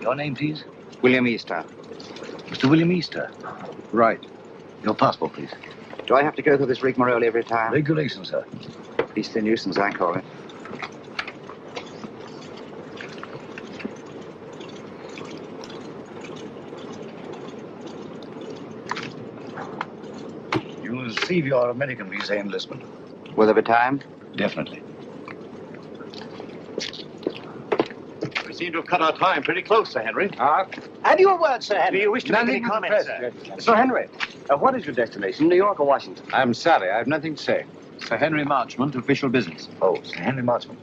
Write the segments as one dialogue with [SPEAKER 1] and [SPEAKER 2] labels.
[SPEAKER 1] Your name, please?
[SPEAKER 2] William Easter.
[SPEAKER 1] Mr. William Easter.
[SPEAKER 2] Right.
[SPEAKER 1] Your passport, please.
[SPEAKER 2] Do I have to go through this rigmarole every time?
[SPEAKER 1] Regulations, sir.
[SPEAKER 2] Beastly nuisance, I call it.
[SPEAKER 1] You will receive your American visa in Lisbon.
[SPEAKER 2] Will there be time?
[SPEAKER 1] Definitely.
[SPEAKER 3] We seem to have cut our time pretty close, Sir Henry.
[SPEAKER 4] Have you a word, Sir Henry?
[SPEAKER 3] Do you wish to make any
[SPEAKER 4] Nothing
[SPEAKER 3] comments,
[SPEAKER 4] press,
[SPEAKER 3] sir?
[SPEAKER 4] Sir Henry, what is your destination, New York or Washington?
[SPEAKER 2] I'm sorry, I have nothing to say.
[SPEAKER 1] Sir Henry Marchmont, official business. Oh, Sir Henry Marchmont.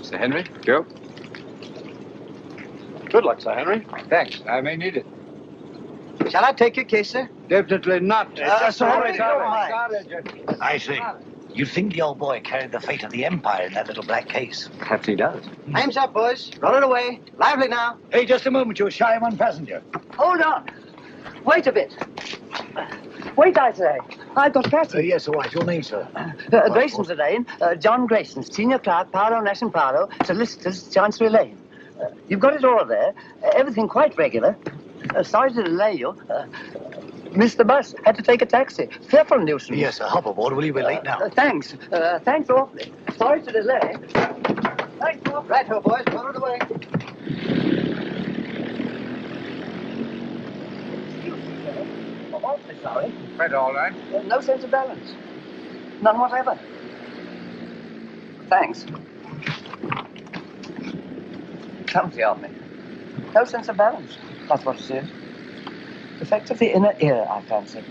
[SPEAKER 2] Sir Henry? Joe?
[SPEAKER 3] Good luck, Sir Henry.
[SPEAKER 2] Thanks, I may need it.
[SPEAKER 4] Shall I take your case, sir?
[SPEAKER 2] Definitely not.
[SPEAKER 4] Sir Henry, don't mind.
[SPEAKER 1] I see. You think the old boy carried the fate of the Empire in that little black case?
[SPEAKER 2] Perhaps he does.
[SPEAKER 4] Time's up, boys. Roll it away. Lively now.
[SPEAKER 1] Hey, just a moment. You're shy of one passenger.
[SPEAKER 5] Hold on. Wait a bit. Wait, I say. I've got passage.
[SPEAKER 1] Yes, all right. Your name, sir?
[SPEAKER 5] Grayson's the name. John Grayson, senior clerk, Paro Nash and Paro, solicitors, Chancery Lane. You've got it all there. Everything quite regular. Sorry to delay you. Missed the bus. Had to take a taxi. Fearful nuisance.
[SPEAKER 1] Yes, sir. Hop aboard, will you? We're late now.
[SPEAKER 5] Thanks. Thanks awfully. Sorry to delay. Thanks awfully.
[SPEAKER 4] Right, ho, boys. Roll it away.
[SPEAKER 5] Awfully sorry.
[SPEAKER 2] Quite all right.
[SPEAKER 5] No sense of balance. None whatever. Thanks. Clumsy of me. No sense of balance. That's what it is. Effect of the inner ear, I fancy.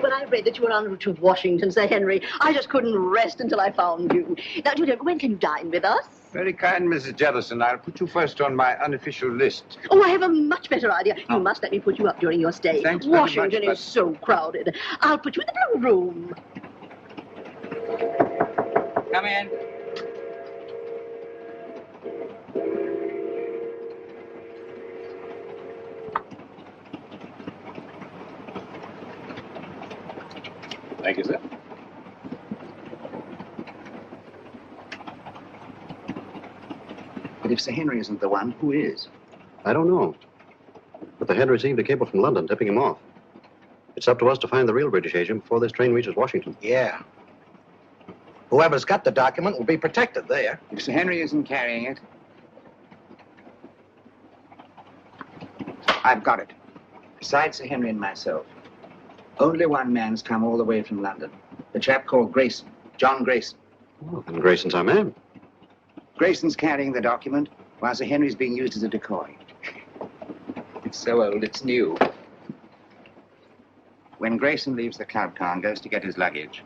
[SPEAKER 6] And when I read that you were en route to Washington, Sir Henry, I just couldn't rest until I found you. Now, when can you dine with us?
[SPEAKER 2] Very kind, Mrs. Jellison. I'll put you first on my unofficial list.
[SPEAKER 6] Oh, I have a much better idea. You must let me put you up during your stay.
[SPEAKER 2] Thanks very
[SPEAKER 6] Washington
[SPEAKER 2] much,
[SPEAKER 6] is so crowded. I'll put you in the blue room.
[SPEAKER 2] Come in.
[SPEAKER 3] Thank you, sir.
[SPEAKER 7] But if Sir Henry isn't the one, who is?
[SPEAKER 8] I don't know. But the head received a cable from London tipping him off. It's up to us to find the real British agent before this train reaches Washington.
[SPEAKER 7] Yeah. Whoever's got the document will be protected there.
[SPEAKER 2] If Sir Henry isn't carrying it, I've got it. Besides Sir Henry and myself, only one man's come all the way from London. The chap called Grayson, John Grayson.
[SPEAKER 8] Well, then Grayson's our man.
[SPEAKER 2] Grayson's carrying the document while Sir Henry's being used as a decoy. It's so old, it's new. When Grayson leaves the club car and goes to get his luggage,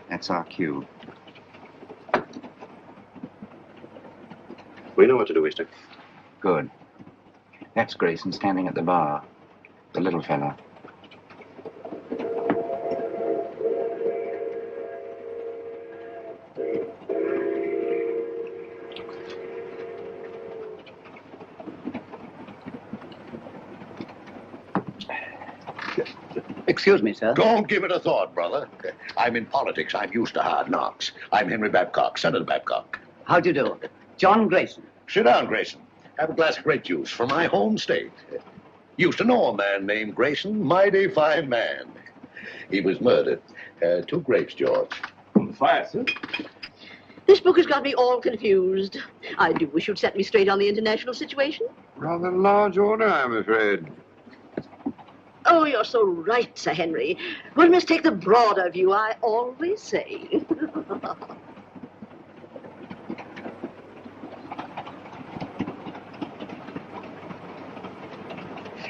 [SPEAKER 2] that's our cue.
[SPEAKER 8] We know what to do, Easter.
[SPEAKER 2] Good. That's Grayson standing at the bar. The little fellow.
[SPEAKER 5] Excuse me, sir.
[SPEAKER 1] Don't give it a thought, brother. I'm in politics. I'm used to hard knocks. I'm Henry Babcock, Senator Babcock.
[SPEAKER 5] How do you do? John Grayson.
[SPEAKER 1] Sit down, Grayson. Have a glass of grape juice from my home state. Used to know a man named Grayson. Mighty fine man. He was murdered. 2 grapes, George.
[SPEAKER 3] On the fire, sir.
[SPEAKER 6] This book has got me all confused. I do wish you'd set me straight on the international situation.
[SPEAKER 2] Rather large order, I'm afraid.
[SPEAKER 6] Oh, you're so right, Sir Henry. One must take the broader view, I always say.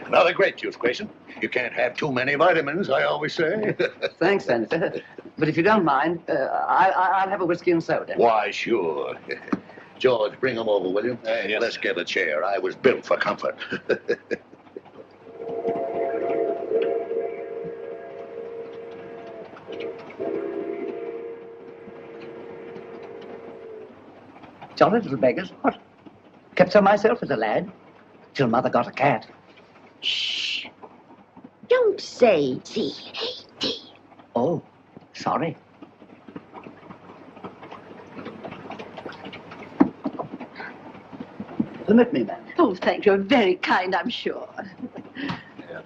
[SPEAKER 1] Another grape juice, Grayson. You can't have too many vitamins, I always say.
[SPEAKER 5] Thanks, Senator. But if you don't mind, I'll have a whiskey and soda.
[SPEAKER 1] Why, sure. George, bring him over, will you?
[SPEAKER 3] Yes,
[SPEAKER 1] Let's
[SPEAKER 3] sir.
[SPEAKER 1] get a chair. I was built for comfort.
[SPEAKER 5] Jolly little beggars. What? Kept her myself as a lad. Till mother got a cat.
[SPEAKER 6] Shh. Don't say C-A-T.
[SPEAKER 5] Oh, sorry. Permit me, ma'am.
[SPEAKER 6] Oh, thank you. Very kind, I'm sure.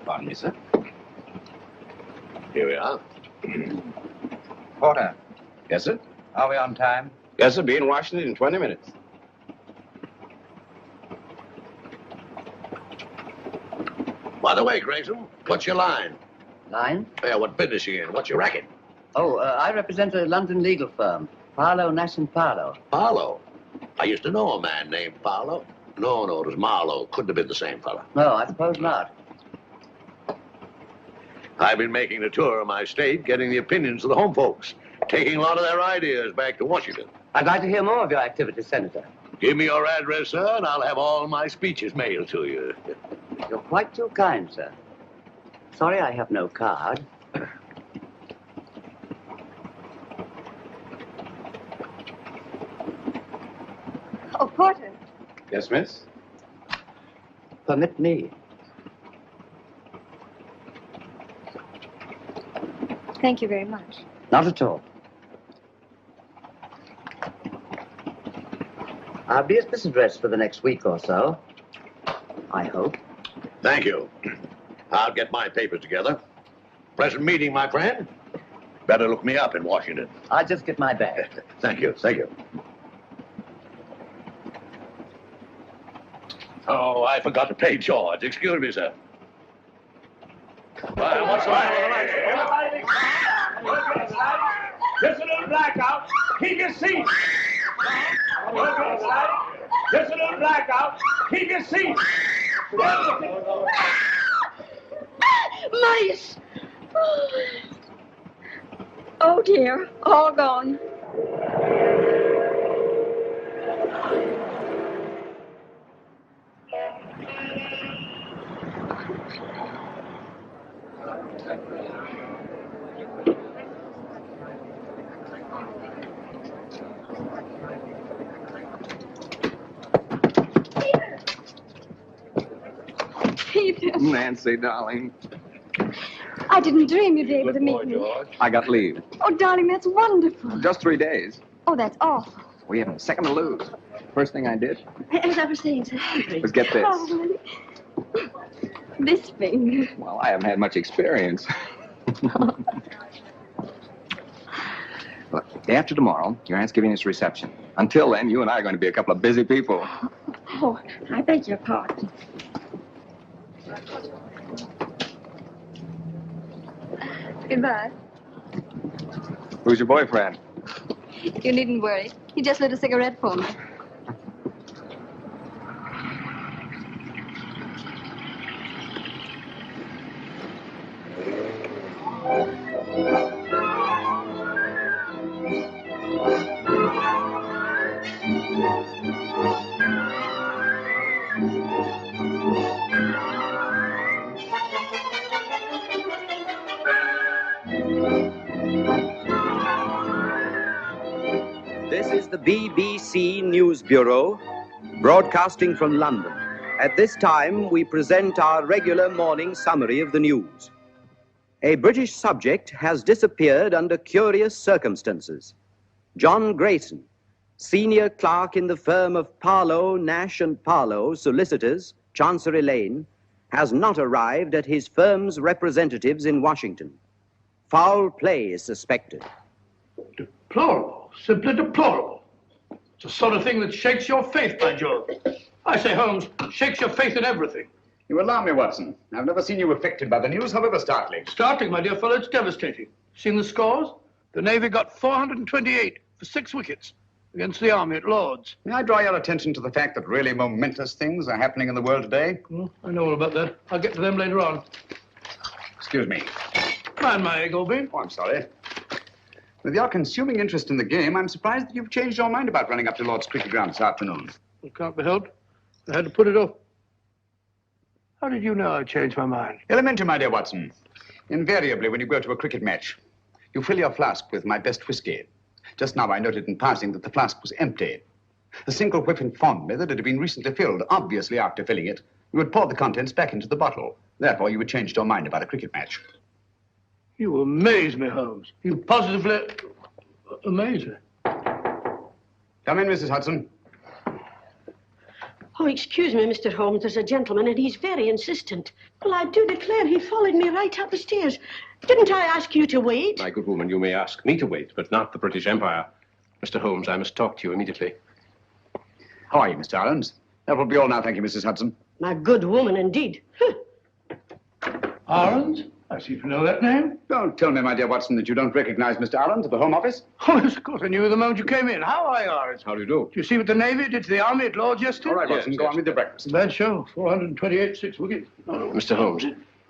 [SPEAKER 3] Pardon me, sir.
[SPEAKER 1] Here we are.
[SPEAKER 2] Porter,
[SPEAKER 3] Yes, sir.
[SPEAKER 2] are we on time?
[SPEAKER 3] Yes, sir. Be in Washington in 20 minutes.
[SPEAKER 1] By the way, Grayson, what's your line?
[SPEAKER 5] Line?
[SPEAKER 1] Yeah, what business you in? What's your racket?
[SPEAKER 5] Oh, I represent a London legal firm. Parlow, Nash & Parlow.
[SPEAKER 1] Parlow. I used to know a man named Parlow. No, it was Marlowe. Couldn't have been the same fella.
[SPEAKER 5] No, I suppose not.
[SPEAKER 1] I've been making the tour of my state, getting the opinions of the home folks, taking a lot of their ideas back to Washington.
[SPEAKER 5] I'd like to hear more of your activities, Senator.
[SPEAKER 1] Give me your address, sir, and I'll have all my speeches mailed to you.
[SPEAKER 5] You're quite too kind, sir. Sorry I have no card.
[SPEAKER 6] Oh, Porter.
[SPEAKER 3] Yes, miss?
[SPEAKER 5] Permit me.
[SPEAKER 9] Thank you very much.
[SPEAKER 5] Not at all. I'll be at this address for the next week or so. I hope.
[SPEAKER 1] Thank you. I'll get my papers together. Pleasant meeting, my friend. Better look me up in Washington.
[SPEAKER 5] I'll just get my bag.
[SPEAKER 1] Thank you, thank you. Oh, I forgot to pay George. Excuse me, sir. Well, what's the matter?
[SPEAKER 10] Just a little blackout. Keep your seat. Just a little blackout. Keep your seat.
[SPEAKER 6] Mice!
[SPEAKER 9] Oh, dear. All gone.
[SPEAKER 11] Peter.
[SPEAKER 12] Nancy, darling.
[SPEAKER 9] I didn't dream you'd be able to meet me.
[SPEAKER 12] I got leave.
[SPEAKER 9] Oh, darling, that's wonderful.
[SPEAKER 12] Just 3 days.
[SPEAKER 9] Oh, that's awful.
[SPEAKER 12] We haven't a second to lose. First thing I did
[SPEAKER 6] As I was saying, Sir Henry.
[SPEAKER 12] was get this.
[SPEAKER 9] Oh, this finger.
[SPEAKER 12] Well, I haven't had much experience. Look, day after tomorrow, your aunt's giving us a reception. Until then, you and I are going to be a couple of busy people.
[SPEAKER 9] Oh, I beg your pardon. Goodbye.
[SPEAKER 12] Who's your boyfriend?
[SPEAKER 9] You needn't worry. He just lit a cigarette for me.
[SPEAKER 13] This is the BBC News Bureau, broadcasting from London. At this time, we present our regular morning summary of the news. A British subject has disappeared under curious circumstances. John Grayson, senior clerk in the firm of Parlow, Nash & Parlow, solicitors, Chancery Lane, has not arrived at his firm's representatives in Washington. Foul play is suspected.
[SPEAKER 14] Deplorable. Simply deplorable. It's the sort of thing that shakes your faith, by Jove. I say, Holmes, shakes your faith in everything.
[SPEAKER 15] You alarm me, Watson. I've never seen you affected by the news, however startling.
[SPEAKER 14] Startling, my dear fellow, it's devastating. Seen the scores? The Navy got 428 for 6 wickets against the Army at Lord's.
[SPEAKER 15] May I draw your attention to the fact that really momentous things are happening in the world today?
[SPEAKER 14] I know all about that. I'll get to them later on.
[SPEAKER 15] Excuse me.
[SPEAKER 14] Mind my egg, Oldby.
[SPEAKER 15] Oh, I'm sorry. With your consuming interest in the game, I'm surprised that you've changed your mind about running up to Lord's cricket ground this afternoon.
[SPEAKER 14] It can't be helped. I had to put it off. How did you know I changed my mind?
[SPEAKER 15] Elementary, my dear Watson. Invariably, when you go to a cricket match, you fill your flask with my best whiskey. Just now I noted in passing that the flask was empty. The single whiff informed me that it had been recently filled. Obviously, after filling it, you had poured the contents back into the bottle. Therefore, you had changed your mind about a cricket match.
[SPEAKER 14] You amaze me, Holmes. You positively amaze me.
[SPEAKER 15] Come in, Mrs. Hudson.
[SPEAKER 6] Oh, excuse me, Mr. Holmes. There's a gentleman, and he's very insistent. Well, I do declare he followed me right up the stairs. Didn't I ask you to wait?
[SPEAKER 16] My good woman, you may ask me to wait, but not the British Empire. Mr. Holmes, I must talk to you immediately.
[SPEAKER 15] How are you, Mr. Ahrens? That will be all now, thank you, Mrs. Hudson.
[SPEAKER 6] My good woman, indeed.
[SPEAKER 14] Ahrens? I seem to know that name.
[SPEAKER 15] Don't tell me, my dear Watson, that you don't recognize Mr. Ahrens at the Home Office.
[SPEAKER 14] Oh, yes, of course. I knew the moment you came in. How are you, Ahrens?
[SPEAKER 16] How do you do?
[SPEAKER 14] Do you see what the Navy did to the Army at Lord's yesterday?
[SPEAKER 15] All right, Watson, go on with your breakfast.
[SPEAKER 14] Bad show. 428, 6 wickets.
[SPEAKER 16] Mr. Holmes,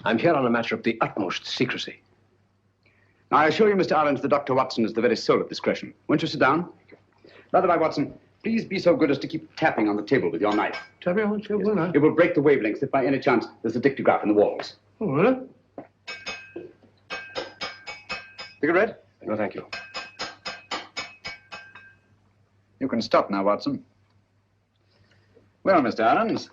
[SPEAKER 16] I'm here on a matter of the utmost secrecy.
[SPEAKER 15] Now, I assure you, Mr. Ahrens, that Dr. Watson is the very soul of discretion. Won't you sit down? By the by, Watson, please be so good as to keep tapping on the table with your knife.
[SPEAKER 14] Tapping on the table, will I?
[SPEAKER 15] It will break the wavelengths if by any chance there's a dictograph in the walls.
[SPEAKER 14] Oh, really?
[SPEAKER 15] Cigarette?
[SPEAKER 16] No, thank you.
[SPEAKER 15] You can stop now, Watson. Well, Mr. Ahrens,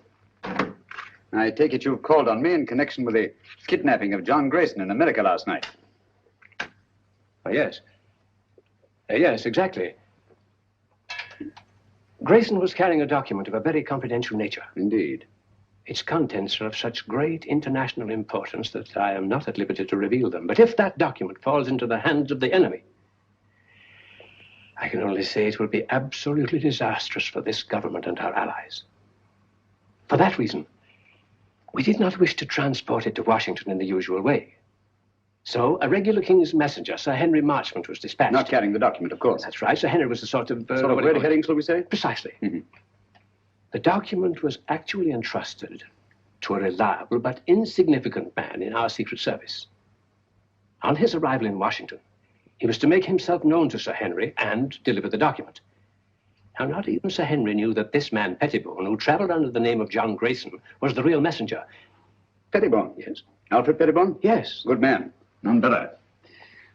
[SPEAKER 15] I take it you've called on me in connection with the kidnapping of John Grayson in America last night.
[SPEAKER 16] Yes. Yes, exactly. Grayson was carrying a document of a very confidential nature.
[SPEAKER 15] Indeed.
[SPEAKER 16] Its contents are of such great international importance that I am not at liberty to reveal them. But if that document falls into the hands of the enemy, I can only say it will be absolutely disastrous for this government and our allies. For that reason, we did not wish to transport it to Washington in the usual way. So a regular King's messenger, Sir Henry Marchmont, was dispatched.
[SPEAKER 15] Not carrying the document, of course.
[SPEAKER 16] That's right. Sir Henry was a sort of...
[SPEAKER 15] sort of red herring, shall we say?
[SPEAKER 16] Precisely. The document was actually entrusted to a reliable but insignificant man in our Secret Service. On his arrival in Washington, he was to make himself known to Sir Henry and deliver the document. Now, not even Sir Henry knew that this man, Pettibone, who traveled under the name of John Grayson, was the real messenger.
[SPEAKER 15] Pettibone?
[SPEAKER 16] Yes.
[SPEAKER 15] Alfred Pettibone?
[SPEAKER 16] Yes.
[SPEAKER 15] Good man. None better.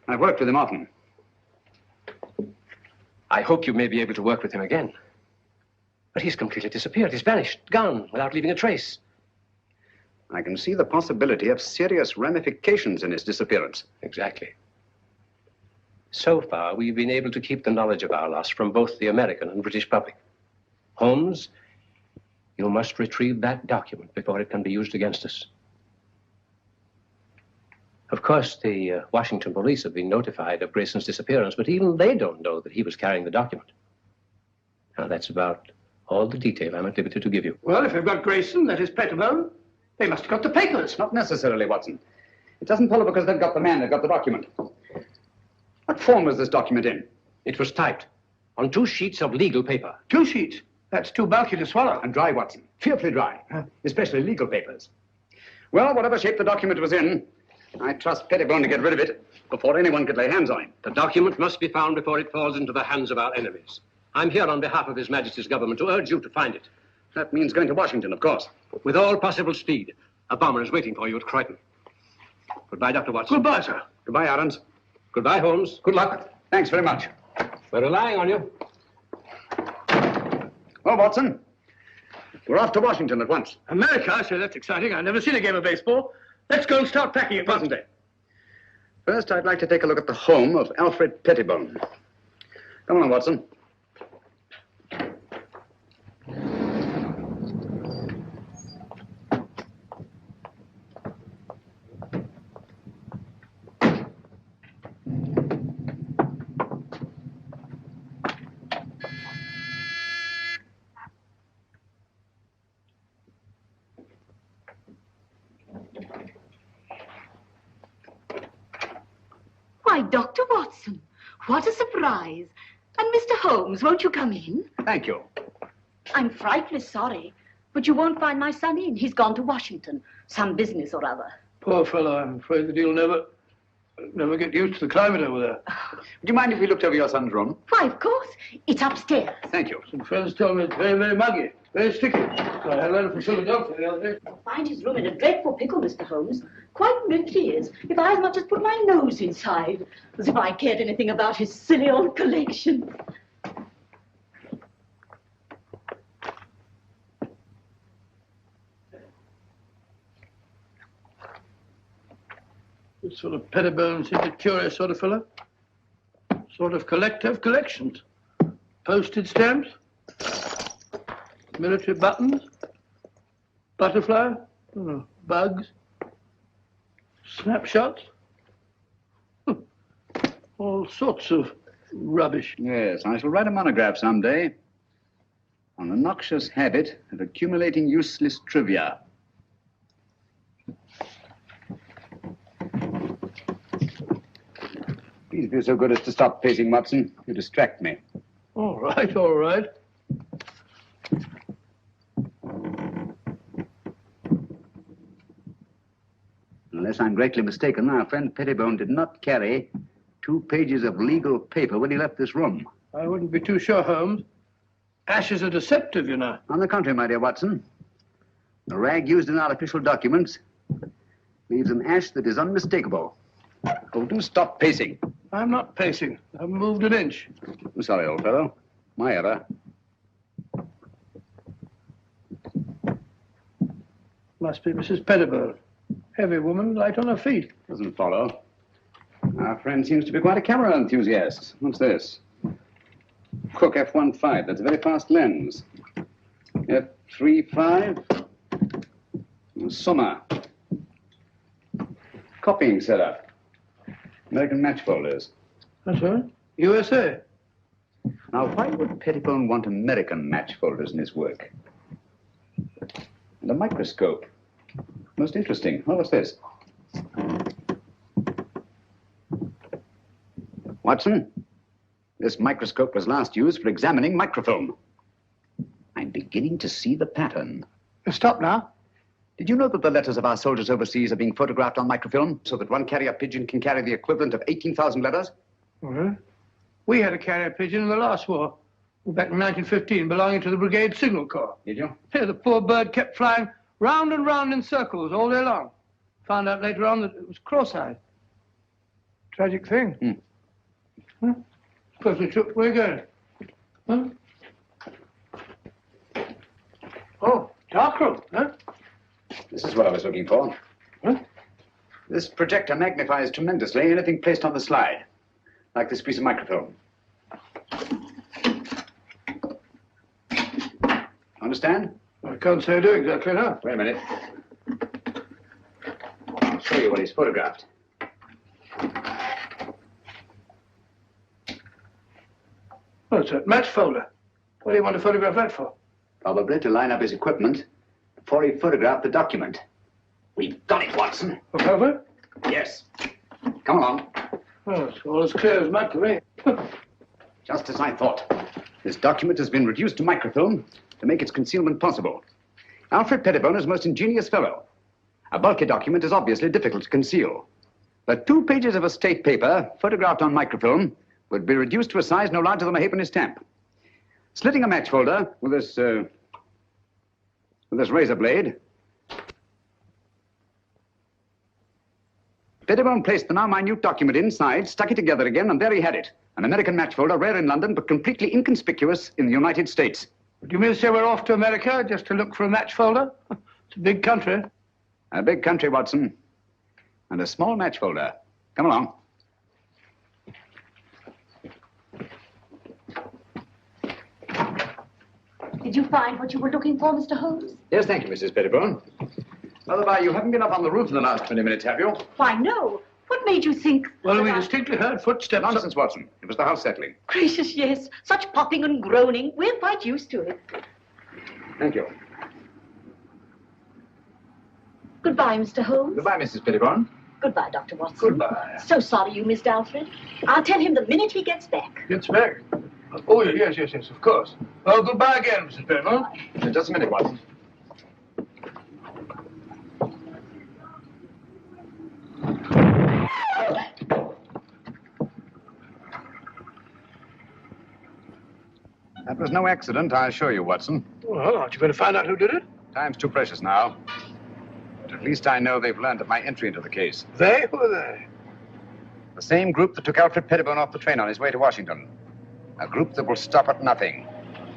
[SPEAKER 15] I've worked with him often.
[SPEAKER 16] I hope you may be able to work with him again. But he's completely disappeared. He's vanished, gone, without leaving a trace.
[SPEAKER 15] I can see the possibility of serious ramifications in his disappearance.
[SPEAKER 16] Exactly. So far, we've been able to keep the knowledge of our loss from both the American and British public. Holmes, you must retrieve that document before it can be used against us. Of course, the Washington police have been notified of Grayson's disappearance, but even they don't know that he was carrying the document. Now, that's about all the detail I'm at liberty to give you.
[SPEAKER 14] Well, if they've got Grayson, that is Pettibone, they must have got the papers.
[SPEAKER 15] Not necessarily, Watson. It doesn't follow because they've got the man, they've got the document. What form was this document in?
[SPEAKER 16] It was typed on 2 sheets of legal paper.
[SPEAKER 14] 2 sheets? That's too bulky to swallow.
[SPEAKER 15] And dry, Watson. Fearfully dry. Especially legal papers. Well, whatever shape the document was in, I trust Pettibone to get rid of it before anyone could lay hands on him.
[SPEAKER 16] The document must be found before it falls into the hands of our enemies. I'm here on behalf of His Majesty's government to urge you to find it.
[SPEAKER 15] That means going to Washington, of course.
[SPEAKER 16] With all possible speed. A bomber is waiting for you at Croydon. Goodbye, Dr. Watson.
[SPEAKER 14] Goodbye, sir.
[SPEAKER 15] Goodbye, Aarons.
[SPEAKER 16] Goodbye, Holmes. Good luck.
[SPEAKER 15] Thanks very much.
[SPEAKER 16] We're relying on you.
[SPEAKER 15] Well, Watson, we're off to Washington at once.
[SPEAKER 14] America? I say, that's exciting. I've never seen a game of baseball. Let's go and start packing at once.
[SPEAKER 15] First, I'd like to take a look at the home of Alfred Pettibone. Come on, Watson.
[SPEAKER 11] Why, Dr. Watson, what a surprise. And Mr. Holmes, won't you come in?
[SPEAKER 15] Thank you.
[SPEAKER 11] I'm frightfully sorry, but you won't find my son in. He's gone to Washington. Some business or other.
[SPEAKER 14] Poor fellow, I'm afraid that he'll never get used to the climate over there.
[SPEAKER 15] Would you mind if we looked over your son's room?
[SPEAKER 11] Why, of course. It's upstairs.
[SPEAKER 15] Thank you.
[SPEAKER 14] Some friends told me it's very, very muggy, very sticky. I had a letter from Philadelphia the other day.
[SPEAKER 11] I'll find his room in a dreadful pickle, Mr. Holmes. Quite literally is. If I as much as put my nose inside. As if I cared anything about his silly old collection.
[SPEAKER 14] This sort of Pettibone seems a curious sort of fellow. Sort of collector of collections. Postage stamps, military buttons, butterfly, bugs, snapshots. All sorts of rubbish.
[SPEAKER 15] Yes, I shall write a monograph someday on the noxious habit of accumulating useless trivia. Please be so good as to stop pacing, Watson. You distract me.
[SPEAKER 14] All right, all right.
[SPEAKER 15] Unless I'm greatly mistaken, our friend Pettibone did not carry 2 pages of legal paper when he left this room.
[SPEAKER 14] I wouldn't be too sure, Holmes. Ashes are deceptive, you know.
[SPEAKER 15] On the contrary, my dear Watson, the rag used in our official documents leaves an ash that is unmistakable. Oh, do stop pacing.
[SPEAKER 14] I'm not pacing. I've moved an inch.
[SPEAKER 15] I'm sorry, old fellow. My error.
[SPEAKER 14] Must be Mrs. Pettibone. Heavy woman, light on her feet.
[SPEAKER 15] Doesn't follow. Our friend seems to be quite a camera enthusiast. What's this? Cook F1.5. That's a very fast lens. F3.5. Summer. Copying setup. American match folders.
[SPEAKER 14] That's right. USA.
[SPEAKER 15] Now, why would Pettibone want American match folders in his work? And a microscope. Most interesting. Oh, what's this? Watson, this microscope was last used for examining microfilm. I'm beginning to see the pattern.
[SPEAKER 14] Stop now.
[SPEAKER 15] Did you know that the letters of our soldiers overseas are being photographed on microfilm so that one carrier pigeon can carry the equivalent of 18,000 letters?
[SPEAKER 14] We had a carrier pigeon in the last war, back in 1915, belonging to the Brigade Signal Corps.
[SPEAKER 15] Did you?
[SPEAKER 14] Yeah, the poor bird kept flying round and round in circles all day long. Found out later on that it was cross-eyed. Tragic thing. Huh? Suppose we took, where are you going? Huh? Oh, dark room, huh?
[SPEAKER 15] This is what I was looking for.
[SPEAKER 14] Huh?
[SPEAKER 15] This projector magnifies tremendously anything placed on the slide, like this piece of microfilm. Understand?
[SPEAKER 14] I can't say I do exactly now.
[SPEAKER 15] Wait a minute. I'll show you what he's photographed.
[SPEAKER 14] What's that? Match folder. What do you want to photograph that for?
[SPEAKER 15] Probably to line up his equipment before he photographed the document. We've got it, Watson.
[SPEAKER 14] Look over?
[SPEAKER 15] Yes. Come along.
[SPEAKER 14] Oh, it's all as clear as mud to me.
[SPEAKER 15] Just as I thought. This document has been reduced to microfilm to make its concealment possible. Alfred Pettibone is a most ingenious fellow. A bulky document is obviously difficult to conceal. But 2 pages of a state paper, photographed on microfilm, would be reduced to a size no larger than a halfpenny stamp. Slitting a match folder with this razor blade, Pettibone placed the now minute document inside, stuck it together again, and there he had it. An American match folder, rare in London, but completely inconspicuous in the United States.
[SPEAKER 14] Do you mean to say we're off to America just to look for a match folder? It's a big country.
[SPEAKER 15] A big country, Watson. And a small match folder. Come along.
[SPEAKER 11] Did you find what you were looking for, Mr. Holmes?
[SPEAKER 15] Yes, thank you, Mrs. Pettibone. By you haven't been up on the roof in the last 20 minutes, have you?
[SPEAKER 11] Why, no. What made you think...
[SPEAKER 14] Well, we distinctly heard footsteps.
[SPEAKER 15] Nonsense, Watson. It was the house settling.
[SPEAKER 11] Gracious, yes. Such popping and groaning. We're quite used to it.
[SPEAKER 15] Thank you.
[SPEAKER 11] Goodbye, Mr. Holmes.
[SPEAKER 15] Goodbye, Mrs. Pettibone.
[SPEAKER 11] Goodbye, Dr. Watson.
[SPEAKER 14] Goodbye.
[SPEAKER 11] So sorry you missed Alfred. I'll tell him the minute he gets back.
[SPEAKER 14] Gets back? Oh, yes, of course. Well, goodbye again, Mrs. Pettibone.
[SPEAKER 15] Just a minute, Watson. That was no accident, I assure you, Watson.
[SPEAKER 14] Well, aren't you going to find out who did it?
[SPEAKER 15] Time's too precious now. But at least I know they've learned of my entry into the case.
[SPEAKER 14] They? Who are they?
[SPEAKER 15] The same group that took Alfred Pettibone off the train on his way to Washington. A group that will stop at nothing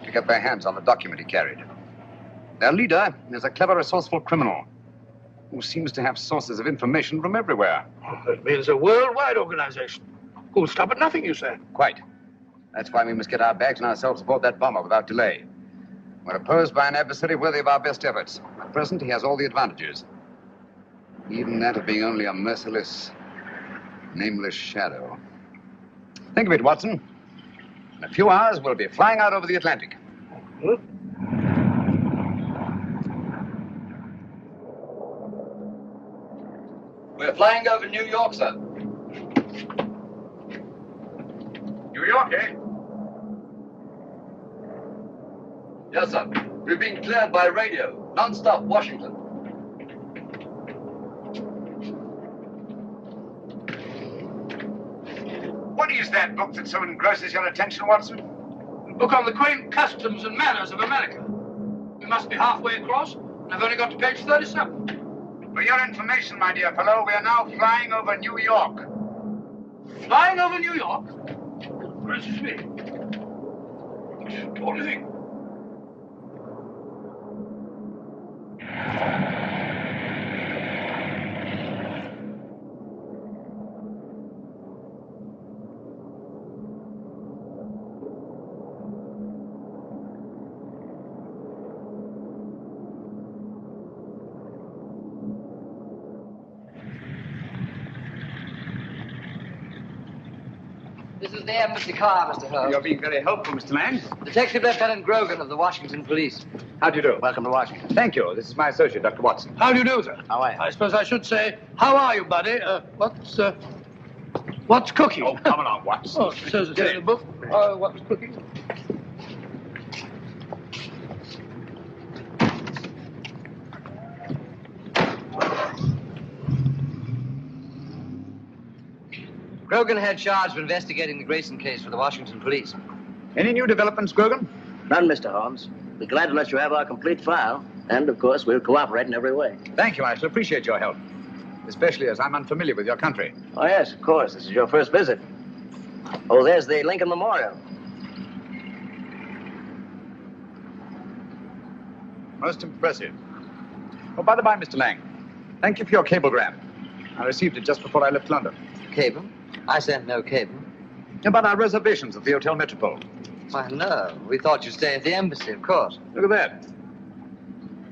[SPEAKER 15] to get their hands on the document he carried. Their leader is a clever, resourceful criminal who seems to have sources of information from everywhere.
[SPEAKER 14] Oh, that means a worldwide organization. Who'll stop at nothing, you say?
[SPEAKER 15] Quite. That's why we must get our bags and ourselves aboard that bomber without delay. We're opposed by an adversary worthy of our best efforts. At present, he has all the advantages. Even that of being only a merciless, nameless shadow. Think of it, Watson. In a few hours, we'll be flying out over the Atlantic.
[SPEAKER 14] Huh?
[SPEAKER 17] We're flying over New York, sir.
[SPEAKER 15] New York, eh?
[SPEAKER 17] Yes, sir. We've been cleared by radio. Non-stop, Washington.
[SPEAKER 15] What is that book that so engrosses your attention, Watson?
[SPEAKER 14] A book on the quaint customs and manners of America. We must be halfway across, and I've only got to page 37.
[SPEAKER 15] For your information, my dear fellow, we are now flying over New York.
[SPEAKER 14] Flying over New York? Gracious me. What do you think?
[SPEAKER 18] This is the embassy car, Mr. Holmes.
[SPEAKER 15] You're being very helpful, Mr. Lang.
[SPEAKER 18] Detective Lieutenant Grogan of the Washington Police.
[SPEAKER 15] How do you do?
[SPEAKER 18] Welcome to Washington.
[SPEAKER 15] Thank you. This is my associate, Dr. Watson.
[SPEAKER 14] How do you do, sir?
[SPEAKER 18] How are you?
[SPEAKER 14] I suppose I should say, how are you, buddy? What's cooking?
[SPEAKER 15] Oh, come along, Watson.
[SPEAKER 14] Oh, it says in the book. What's cooking?
[SPEAKER 18] Grogan had charge of investigating the Grayson case for the Washington police.
[SPEAKER 15] Any new developments, Grogan?
[SPEAKER 5] None, Mr. Holmes. We're glad to let you have our complete file. And, of course, we'll cooperate in every way.
[SPEAKER 15] Thank you. I shall appreciate your help. Especially as I'm unfamiliar with your country.
[SPEAKER 5] Oh, yes, of course. This is your first visit. Oh, there's the Lincoln Memorial.
[SPEAKER 15] Most impressive. Oh, by the by, Mr. Lang, thank you for your cablegram. I received it just before I left London.
[SPEAKER 18] Cable? I sent no cable.
[SPEAKER 15] About our reservations at the Hotel Metropole.
[SPEAKER 18] Why, no. We thought you'd stay at the embassy, of course.
[SPEAKER 15] Look at that.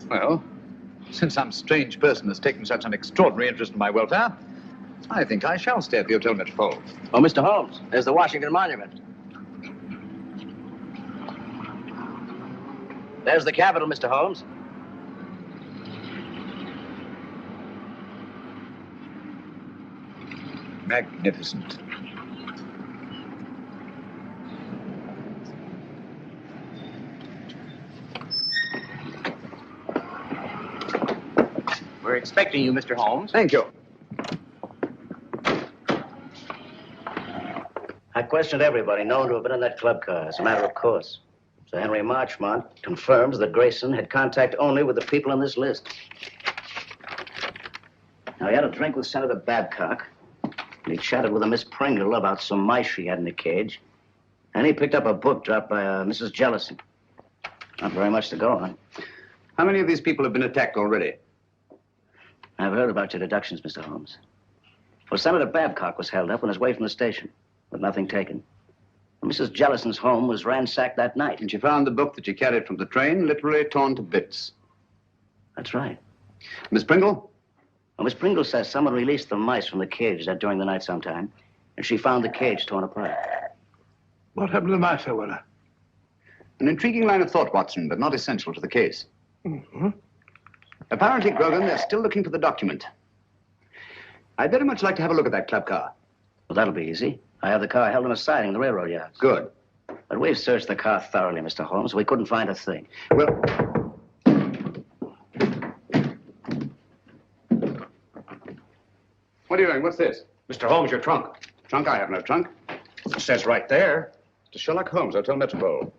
[SPEAKER 15] Well, since some strange person has taken such an extraordinary interest in my welfare, I think I shall stay at the Hotel Metropole.
[SPEAKER 5] Oh, Mr. Holmes, there's the Washington Monument. There's the Capitol, Mr. Holmes.
[SPEAKER 15] Magnificent.
[SPEAKER 7] We're expecting you, Mr. Holmes.
[SPEAKER 15] Thank you.
[SPEAKER 5] I questioned everybody known to have been in that club car, as a matter of course. Sir Henry Marchmont confirms that Grayson had contact only with the people on this list. Now, he had a drink with Senator Babcock, and he chatted with a Miss Pringle about some mice she had in the cage, and he picked up a book dropped by Mrs. Jellison. Not very much to go on.
[SPEAKER 15] How many of these people have been attacked already?
[SPEAKER 5] I've heard about your deductions, Mr. Holmes. Well, Senator Babcock was held up on his way from the station, with nothing taken. Mrs. Jellison's home was ransacked that night.
[SPEAKER 15] And she found the book that she carried from the train literally torn to bits.
[SPEAKER 5] That's right.
[SPEAKER 15] Miss Pringle?
[SPEAKER 5] Well, Miss Pringle says someone released the mice from the cage during the night sometime, and she found the cage torn apart.
[SPEAKER 14] What happened to the mice, I wonder?
[SPEAKER 15] An intriguing line of thought, Watson, but not essential to the case.
[SPEAKER 14] Mm-hmm.
[SPEAKER 15] Apparently, Grogan, they're still looking for the document. I'd very much like to have a look at that club car.
[SPEAKER 5] Well, that'll be easy. I have the car held in a siding in the railroad yard.
[SPEAKER 15] Good.
[SPEAKER 5] But we've searched the car thoroughly, Mr. Holmes. We couldn't find a thing.
[SPEAKER 15] Well... What are you doing? What's this?
[SPEAKER 8] Mr. Holmes, your trunk.
[SPEAKER 15] Trunk? I have no trunk.
[SPEAKER 8] It says right there.
[SPEAKER 15] To Sherlock Holmes, Hotel Metropole.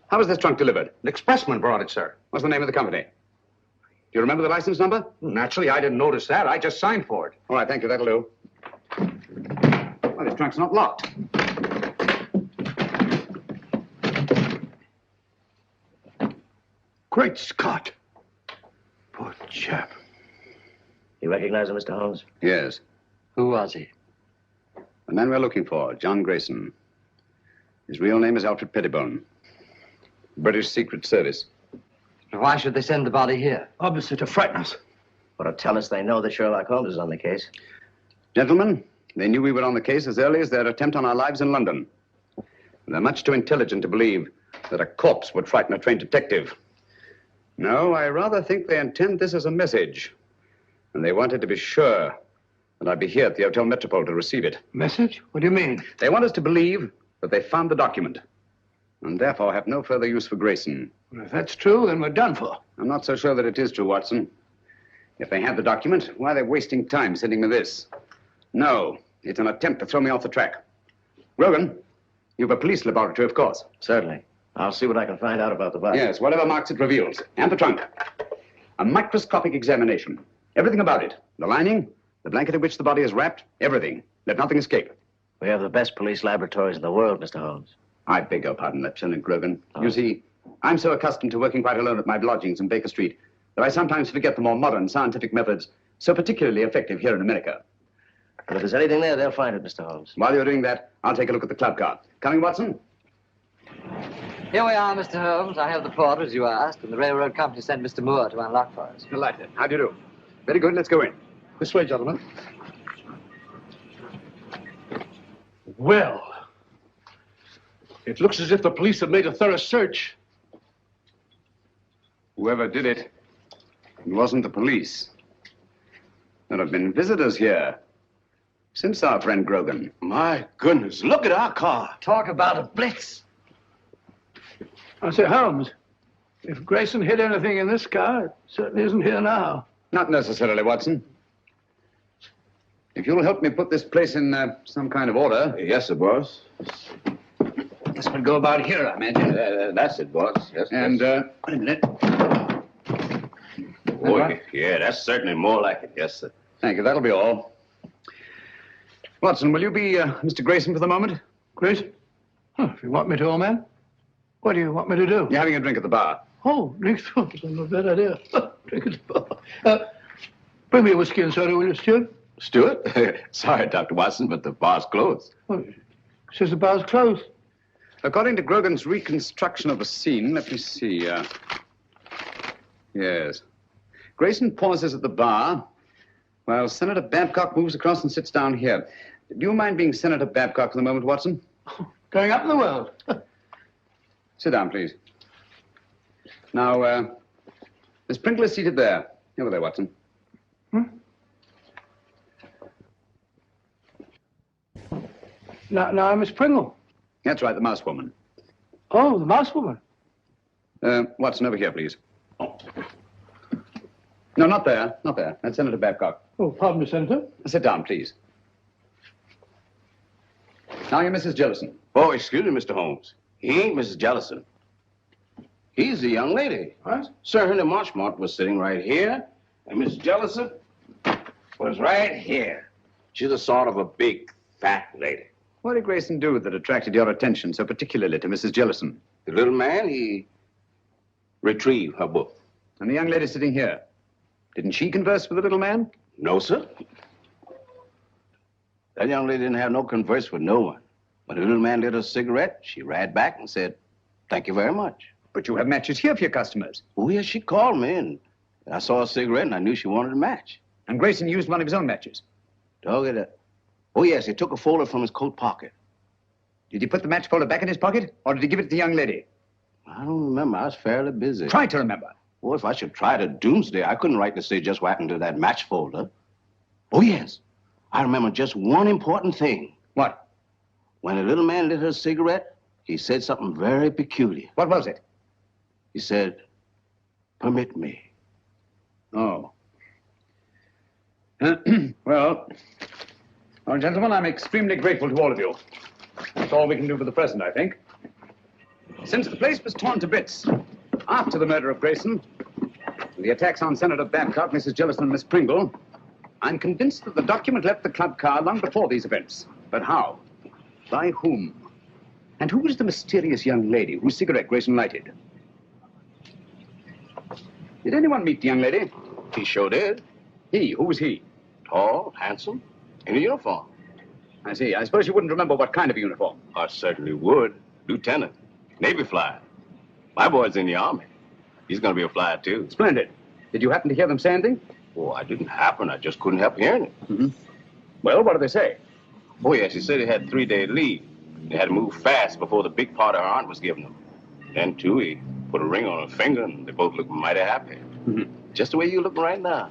[SPEAKER 15] How was this trunk delivered?
[SPEAKER 8] An expressman brought it, sir.
[SPEAKER 15] What's the name of the company? Do you remember the license number?
[SPEAKER 8] Naturally, I didn't notice that. I just signed for it.
[SPEAKER 15] All right, thank you. That'll do. Well, this trunk's not locked.
[SPEAKER 14] Great Scott. Poor chap.
[SPEAKER 5] You recognize him, Mr. Holmes?
[SPEAKER 15] Yes.
[SPEAKER 18] Who was he?
[SPEAKER 15] The man we're looking for, John Grayson. His real name is Alfred Pettibone. British Secret Service.
[SPEAKER 18] Why should they send the body here?
[SPEAKER 14] Obviously to frighten us.
[SPEAKER 5] Or to tell us they know that Sherlock Holmes is on the case.
[SPEAKER 15] Gentlemen, they knew we were on the case as early as their attempt on our lives in London. They're much too intelligent to believe that a corpse would frighten a trained detective. No, I rather think they intend this as a message. And they wanted to be sure that I'd be here at the Hotel Metropole to receive it.
[SPEAKER 14] Message? What do you mean?
[SPEAKER 15] They want us to believe that they found the document, and therefore have no further use for Grayson.
[SPEAKER 14] Well, if that's true, then we're done for.
[SPEAKER 15] I'm not so sure that it is true, Watson. If they have the document, why are they wasting time sending me this? No, it's an attempt to throw me off the track. Grogan, you've a police laboratory, of course.
[SPEAKER 5] Certainly. I'll see what I can find out about the body.
[SPEAKER 15] Yes, whatever marks it reveals. And the trunk. A microscopic examination. Everything about it. The lining, the blanket in which the body is wrapped, everything. Let nothing escape.
[SPEAKER 5] We have the best police laboratories in the world, Mr. Holmes.
[SPEAKER 15] I beg your pardon, Lieutenant Grogan. You see, I'm so accustomed to working quite alone at my lodgings in Baker Street that I sometimes forget the more modern scientific methods so particularly effective here in America.
[SPEAKER 5] But if there's anything there, they'll find it, Mr. Holmes.
[SPEAKER 15] While you're doing that, I'll take a look at the club car. Coming, Watson?
[SPEAKER 18] Here we are, Mr. Holmes. I have the porter, as you asked, and the railroad company sent Mr. Moore to unlock for us.
[SPEAKER 15] Delighted. How do you do? Very good. Let's go in.
[SPEAKER 14] This way, gentlemen. Well, it looks as if the police have made a thorough search.
[SPEAKER 15] Whoever did it, it wasn't the police. There have been visitors here since our friend Grogan.
[SPEAKER 14] My goodness, look at our car.
[SPEAKER 18] Talk about a blitz.
[SPEAKER 14] I say, Holmes, if Grayson hid anything in this car, it certainly isn't here now.
[SPEAKER 15] Not necessarily, Watson. If you'll help me put this place in some kind of order.
[SPEAKER 3] Yes, sir, boss.
[SPEAKER 15] This would go about here, I imagine.
[SPEAKER 3] That's it, boss. Yes,
[SPEAKER 15] And,
[SPEAKER 3] yes.
[SPEAKER 15] wait a minute.
[SPEAKER 3] Oh, yeah, that's certainly more like it. Yes, sir.
[SPEAKER 15] Thank you. That'll be all. Watson, will you be Mr. Grayson for the moment?
[SPEAKER 14] Grayson? Huh, if you want me to, old man. What do you want me to do?
[SPEAKER 15] You're having a drink at the bar.
[SPEAKER 14] Oh, drink. That's not a bad idea. Drink at the bar. Bring me a whiskey and soda, will you, Stuart?
[SPEAKER 3] Stuart? Sorry, Dr. Watson, but the bar's closed.
[SPEAKER 14] Oh, says the bar's closed.
[SPEAKER 15] According to Grogan's reconstruction of the scene, let me see. Yes. Grayson pauses at the bar while Senator Babcock moves across and sits down here. Do you mind being Senator Babcock for the moment, Watson?
[SPEAKER 14] Going up in the world.
[SPEAKER 15] Sit down, please. Now, Miss Pringle is seated there. Over there, Watson.
[SPEAKER 14] Now, Miss Pringle.
[SPEAKER 15] That's right, the mouse woman.
[SPEAKER 14] Oh, the mouse woman.
[SPEAKER 15] Watson, over here, please. No, not there. Not there. That's Senator Babcock.
[SPEAKER 14] Oh, pardon me, Senator.
[SPEAKER 15] Sit down, please. Now you're Mrs. Jellison.
[SPEAKER 3] Oh, excuse me, Mr. Holmes. He ain't Mrs. Jellison. He's the young lady.
[SPEAKER 14] What?
[SPEAKER 3] Sir Henry Marchmont was sitting right here, and Miss Jellison was right here. She's a sort of a big, fat lady.
[SPEAKER 15] What did Grayson do that attracted your attention so particularly to Mrs. Jellison?
[SPEAKER 3] The little man, he retrieved her book.
[SPEAKER 15] And the young lady sitting here, didn't she converse with the little man?
[SPEAKER 3] No, sir. That young lady didn't have no converse with no one. When the little man lit a cigarette, she ran back and said, "Thank you very much."
[SPEAKER 15] But you have matches here for your customers.
[SPEAKER 3] Oh, yes, she called me, and I saw a cigarette, and I knew she wanted a match.
[SPEAKER 15] And Grayson used one of his own matches?
[SPEAKER 3] Dog it. Oh, yes, he took a folder from his coat pocket.
[SPEAKER 15] Did he put the match folder back in his pocket, or did he give it to the young lady?
[SPEAKER 3] I don't remember. I was fairly busy.
[SPEAKER 15] Try to remember.
[SPEAKER 3] Well, if I should try to doomsday, I couldn't rightly say just what happened to that match folder. Oh, yes. I remember just one important thing.
[SPEAKER 15] What?
[SPEAKER 3] When the little man lit her cigarette, he said something very peculiar.
[SPEAKER 15] What was it?
[SPEAKER 3] He said, "Permit me."
[SPEAKER 15] Oh. Well, gentlemen, I'm extremely grateful to all of you. That's all we can do for the present, I think. Since the place was torn to bits after the murder of Grayson, and the attacks on Senator Babcock, Mrs. Jellison, and Miss Pringle, I'm convinced that the document left the club car long before these events. But how? By whom? And who was the mysterious young lady whose cigarette Grayson lighted? Did anyone meet the young lady?
[SPEAKER 3] He sure did.
[SPEAKER 15] He? Who was he?
[SPEAKER 3] Tall, handsome, in a uniform.
[SPEAKER 15] I see. I suppose you wouldn't remember what kind of uniform.
[SPEAKER 3] I certainly would. Lieutenant. Navy flyer. My boy's in the Army. He's going to be a flyer, too.
[SPEAKER 15] Splendid. Did you happen to hear them say anything?
[SPEAKER 3] Oh, I didn't happen. I just couldn't help hearing it.
[SPEAKER 15] Mm-hmm. Well, what did they say?
[SPEAKER 3] Oh, yes, he said he had 3-day leave. They had to move fast before the big part of her aunt was giving them. Then, too, he put a ring on her finger, and they both looked mighty happy.
[SPEAKER 15] Mm-hmm.
[SPEAKER 3] Just the way you're looking right now.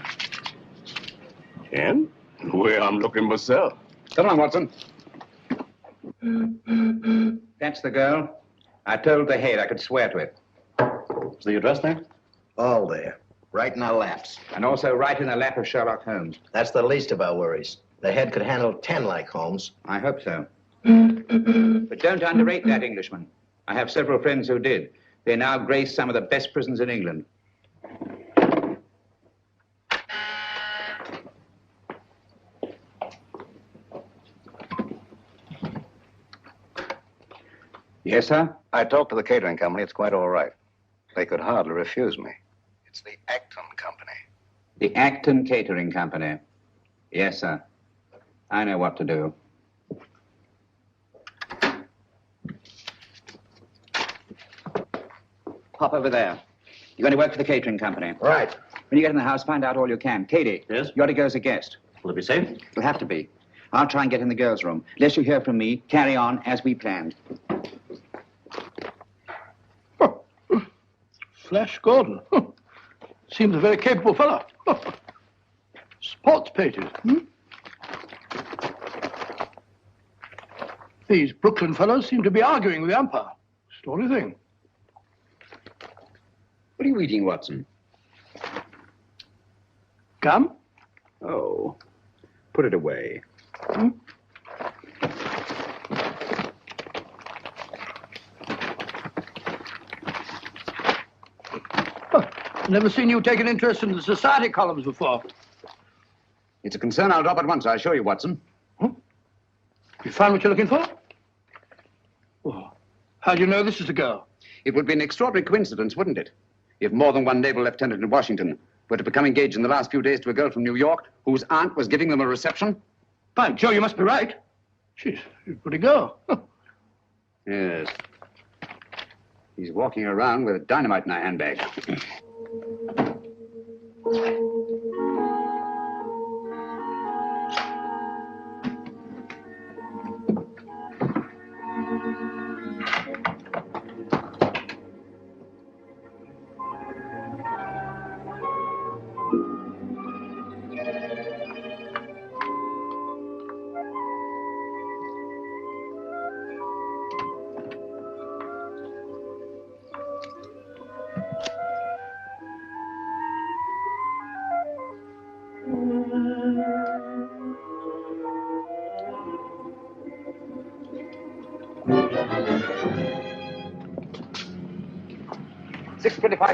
[SPEAKER 3] And the way I'm looking myself.
[SPEAKER 15] Come on, Watson. That's the girl. I told the head I could swear to it.
[SPEAKER 8] Is the address there?
[SPEAKER 7] All there. Right in our laps.
[SPEAKER 15] And also right in the lap of Sherlock Holmes.
[SPEAKER 7] That's the least of our worries. The head could handle 10 like Holmes.
[SPEAKER 15] I hope so. But don't underrate that Englishman. I have several friends who did. They now grace some of the best prisons in England. Yes, sir?
[SPEAKER 19] I talked to the catering company. It's quite all right. They could hardly refuse me. It's the Acton Company.
[SPEAKER 2] The Acton Catering Company. Yes, sir. I know what to do. Pop over there. You're going to work for the catering company.
[SPEAKER 7] Right.
[SPEAKER 2] When you get in the house, find out all you can. Katie.
[SPEAKER 8] Yes?
[SPEAKER 2] You ought to go as a guest.
[SPEAKER 8] Will it be safe?
[SPEAKER 2] It'll have to be. I'll try and get in the girls' room. Unless you hear from me, carry on as we planned.
[SPEAKER 14] Flash Gordon. Seems a very capable fellow. Sports pages. These Brooklyn fellows seem to be arguing with the umpire. Story thing.
[SPEAKER 15] What are you eating, Watson?
[SPEAKER 14] Gum?
[SPEAKER 15] Oh. put it away.
[SPEAKER 14] Hmm? Never seen you take an interest in the society columns before.
[SPEAKER 15] It's a concern I'll drop at once, I assure you, Watson.
[SPEAKER 14] You found what you're looking for? Oh, how do you know this is the girl?
[SPEAKER 15] It would be an extraordinary coincidence, wouldn't it? If more than one naval lieutenant in Washington were to become engaged in the last few days to a girl from New York whose aunt was giving them a reception.
[SPEAKER 14] By Joe, you must be right. She's a pretty girl.
[SPEAKER 15] Yes. He's walking around with dynamite in her handbag.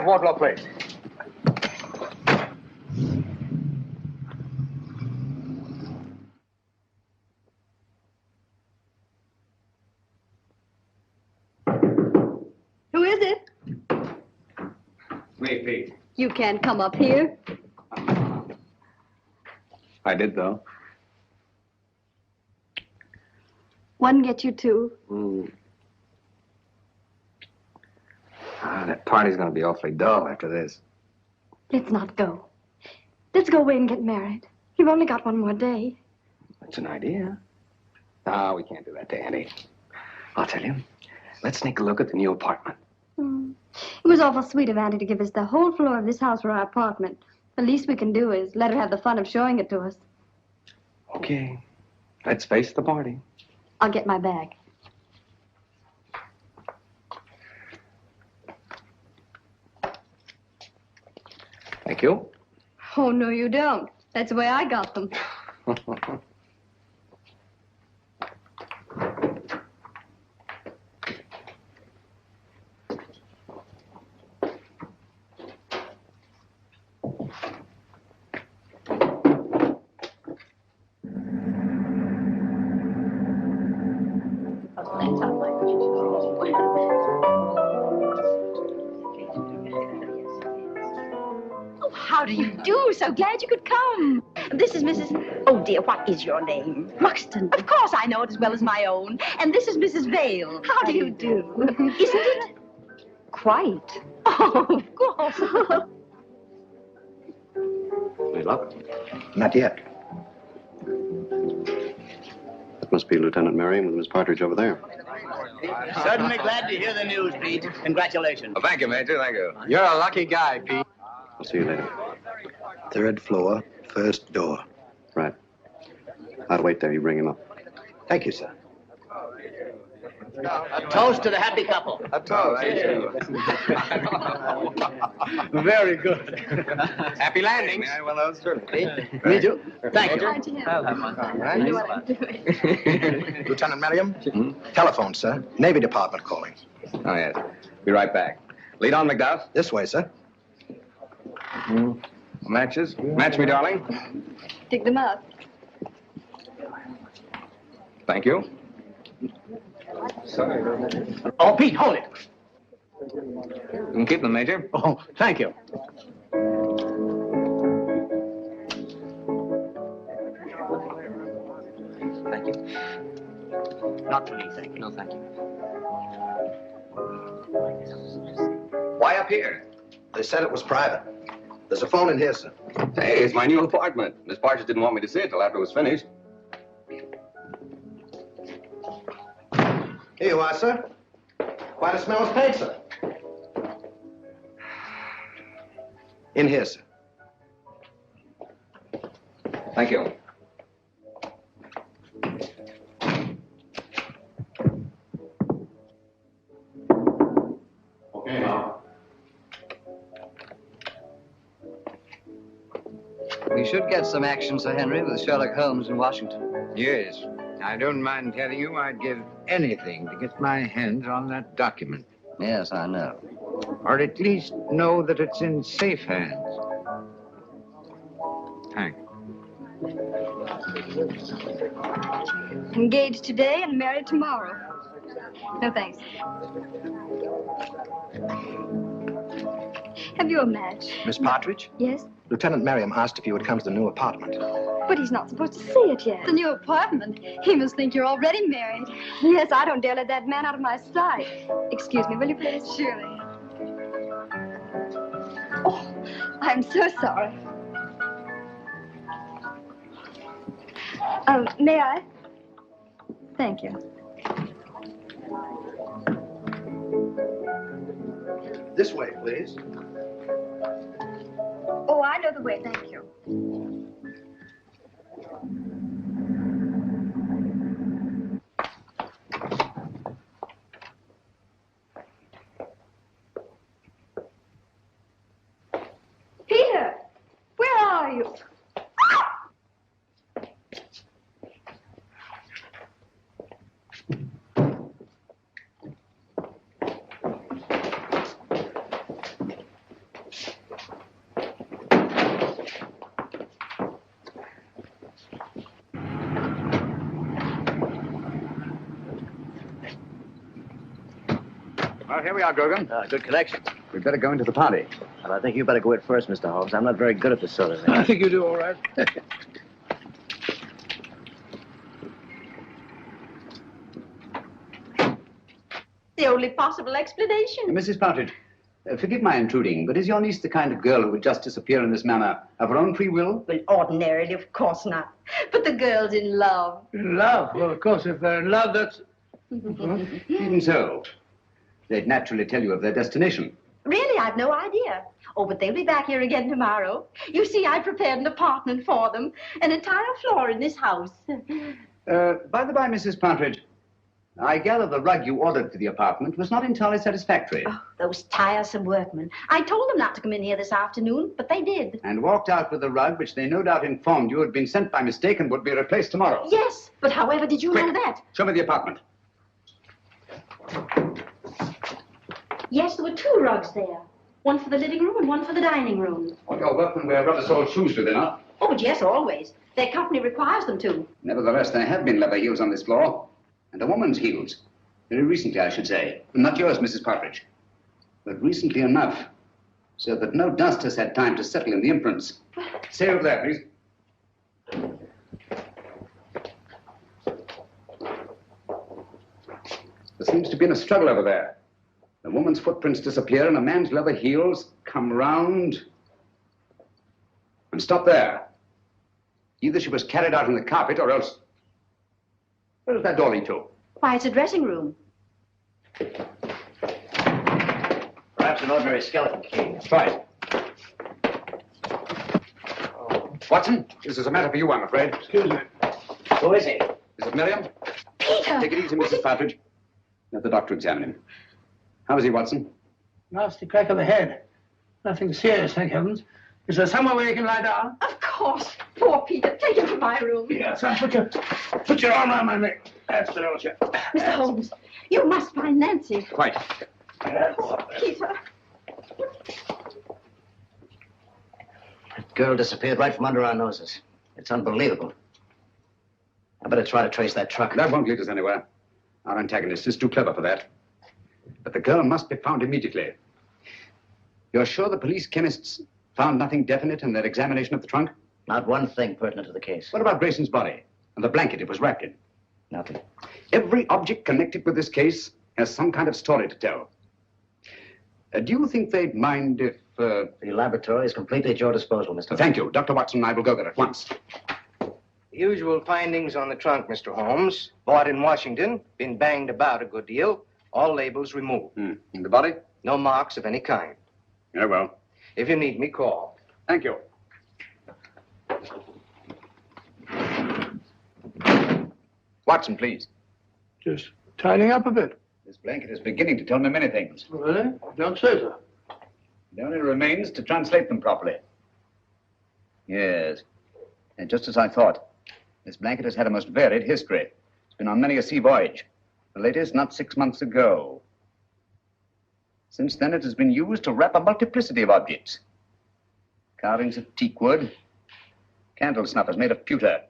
[SPEAKER 7] Wardlaw Place.
[SPEAKER 9] Who is it?
[SPEAKER 3] Me, Pete.
[SPEAKER 9] You can't come up here.
[SPEAKER 12] I did, though.
[SPEAKER 9] One get you two.
[SPEAKER 12] That party's going to be awfully dull after this.
[SPEAKER 9] Let's not go. Let's go away and get married. You've only got one more day.
[SPEAKER 12] That's an idea. No, we can't do that to Annie. I'll tell you. Let's sneak a look at the new apartment.
[SPEAKER 9] It was awful sweet of Auntie to give us the whole floor of this house for our apartment. The least we can do is let her have the fun of showing it to us.
[SPEAKER 12] Okay. Let's face the party.
[SPEAKER 9] I'll get my bag.
[SPEAKER 12] Thank you.
[SPEAKER 9] Oh, no, you don't. That's the way I got them.
[SPEAKER 11] How do you do? So glad you could come. This is Mrs. Oh, dear, what is your name? Ruxton. Of course, I know it as well as my own. And this is Mrs. Vale. How do you do? Isn't it? Quite. Oh, of course.
[SPEAKER 8] Any luck?
[SPEAKER 7] Not yet.
[SPEAKER 8] That must be Lieutenant Merriam with Miss Partridge over there.
[SPEAKER 20] Certainly glad to hear the news, Pete. Congratulations.
[SPEAKER 12] Oh, thank you, Major. Thank you.
[SPEAKER 18] You're a lucky guy, Pete.
[SPEAKER 8] I'll see you later.
[SPEAKER 7] 3rd floor, first door.
[SPEAKER 8] Right. I'll wait there. You bring him up.
[SPEAKER 7] Thank you, sir.
[SPEAKER 20] A toast to the happy couple.
[SPEAKER 18] A toast.
[SPEAKER 20] Very good.
[SPEAKER 18] Happy landings.
[SPEAKER 20] Well, certainly. Me too. Thank you.
[SPEAKER 7] Lieutenant Merriam? Telephone, sir. Navy Department calling.
[SPEAKER 12] Oh, yes. Be right back. Lead on, McDuff.
[SPEAKER 7] This way, sir.
[SPEAKER 12] Matches? Match me, darling.
[SPEAKER 9] Pick them up.
[SPEAKER 12] Thank you.
[SPEAKER 20] Oh, Pete, hold it.
[SPEAKER 12] You can keep them, Major.
[SPEAKER 20] Oh, thank you.
[SPEAKER 12] Thank you.
[SPEAKER 20] Not for me, thank you.
[SPEAKER 12] No, thank you.
[SPEAKER 7] Why up here? They said it was private. There's a phone in here, sir.
[SPEAKER 12] Hey, it's my new apartment. Miss Partridge didn't want me to see it till after it was finished.
[SPEAKER 7] Here you are, sir. Quite a smell of paint, sir. In here, sir.
[SPEAKER 12] Thank you.
[SPEAKER 15] We
[SPEAKER 18] We should get some action, Sir Henry, with Sherlock Holmes in Washington.
[SPEAKER 2] Yes. I don't mind telling you I'd give anything to get my hands on that document.
[SPEAKER 18] Yes, I know.
[SPEAKER 2] Or at least know that it's in safe hands. Thanks.
[SPEAKER 9] Engaged today and married tomorrow. No, thanks. Have you a match?
[SPEAKER 7] Miss Partridge?
[SPEAKER 9] Yes?
[SPEAKER 7] Lieutenant Merriam asked if you would come to the new apartment.
[SPEAKER 9] But he's not supposed to see it yet. The new apartment? He must think you're already married. Yes, I don't dare let that man out of my sight. Excuse me, will you please? Surely. Oh, I'm so sorry. May I? Thank you.
[SPEAKER 7] This way, please.
[SPEAKER 9] Oh, I know the way, thank you. Peter, where are you?
[SPEAKER 15] Well, here we are, Grogan.
[SPEAKER 5] Good connection.
[SPEAKER 15] We'd better go into the party.
[SPEAKER 5] Well, I think you better go in first, Mr. Holmes. I'm not very good at this sort of thing.
[SPEAKER 14] I think you do all right.
[SPEAKER 11] The only possible explanation.
[SPEAKER 15] Mrs. Partridge, forgive my intruding, but is your niece the kind of girl who would just disappear in this manner of her own free will?
[SPEAKER 11] Well, ordinarily, of course not. But the girl's in love.
[SPEAKER 14] In love? Well, of course, if they're in love, that's...
[SPEAKER 15] Even so, they'd naturally tell you of their destination.
[SPEAKER 11] Really, I've no idea. Oh, but they'll be back here again tomorrow. You see, I prepared an apartment for them, an entire floor in this house.
[SPEAKER 15] By the by, Mrs. Partridge, I gather the rug you ordered for the apartment was not entirely satisfactory.
[SPEAKER 11] Oh, those tiresome workmen. I told them not to come in here this afternoon, but they did.
[SPEAKER 15] And walked out with the rug, which they no doubt informed you had been sent by mistake and would be replaced tomorrow.
[SPEAKER 11] Yes, but however did you
[SPEAKER 15] Quick.
[SPEAKER 11] know that?
[SPEAKER 15] Show me the apartment.
[SPEAKER 11] Yes, there were two rugs there. One for the living room and one for the dining room.
[SPEAKER 15] Well, your workmen wear rubber-soled shoes, do they not?
[SPEAKER 11] Oh, but yes, always. Their company requires them to.
[SPEAKER 15] Nevertheless, there have been leather heels on this floor. And a woman's heels. Very recently, I should say. Not yours, Mrs. Partridge. But recently enough, so that no dust has had time to settle in the imprints. Stay over there, please. There seems to be a struggle over there. The woman's footprints disappear and a man's leather heels come round and stop there. Either she was carried out in the carpet or else... Where does that door lead to?
[SPEAKER 11] Why, it's a dressing room.
[SPEAKER 5] Perhaps an ordinary skeleton key.
[SPEAKER 15] Let's try it. Watson, this is a matter for you, I'm afraid.
[SPEAKER 14] Excuse me.
[SPEAKER 5] Who is he?
[SPEAKER 15] Is it Miriam?
[SPEAKER 11] Peter!
[SPEAKER 15] Take it easy, Mrs. Partridge. Let the doctor examine him. How is he, Watson?
[SPEAKER 14] Nasty crack of the head. Nothing serious, thank heavens. Is there somewhere where you can lie down?
[SPEAKER 11] Of course. Poor Peter. Take him to my room.
[SPEAKER 14] Yeah, son, put your arm around my neck. That's the notion.
[SPEAKER 11] Mr. Holmes, you must find Nancy.
[SPEAKER 15] Quite.
[SPEAKER 11] Poor Peter.
[SPEAKER 5] That girl disappeared right from under our noses. It's unbelievable. I better try to trace that truck.
[SPEAKER 15] That won't lead us anywhere. Our antagonist is too clever for that. But the girl must be found immediately. You're sure the police chemists found nothing definite in their examination of the trunk?
[SPEAKER 5] Not one thing pertinent to the case.
[SPEAKER 15] What about Grayson's body and the blanket it was wrapped in?
[SPEAKER 5] Nothing.
[SPEAKER 15] Every object connected with this case has some kind of story to tell. Do you think they'd mind if...
[SPEAKER 5] The laboratory is completely at your disposal, Mr.
[SPEAKER 15] Thank you. Dr. Watson and I will go there at once.
[SPEAKER 7] Usual findings on the trunk, Mr. Holmes. Bought in Washington, been banged about a good deal. All labels removed.
[SPEAKER 15] And the body?
[SPEAKER 7] No marks of any kind.
[SPEAKER 15] Very well.
[SPEAKER 7] If you need me, call.
[SPEAKER 15] Thank you. Watson, please.
[SPEAKER 14] Just tidying up a bit.
[SPEAKER 15] This blanket is beginning to tell me many things.
[SPEAKER 14] Really? Don't say so.
[SPEAKER 15] It only remains to translate them properly. Yes. And just as I thought. This blanket has had a most varied history. It's been on many a sea voyage. The latest not 6 months ago. Since then, it has been used to wrap a multiplicity of objects. Carvings of teak wood, candle snuffers made of pewter.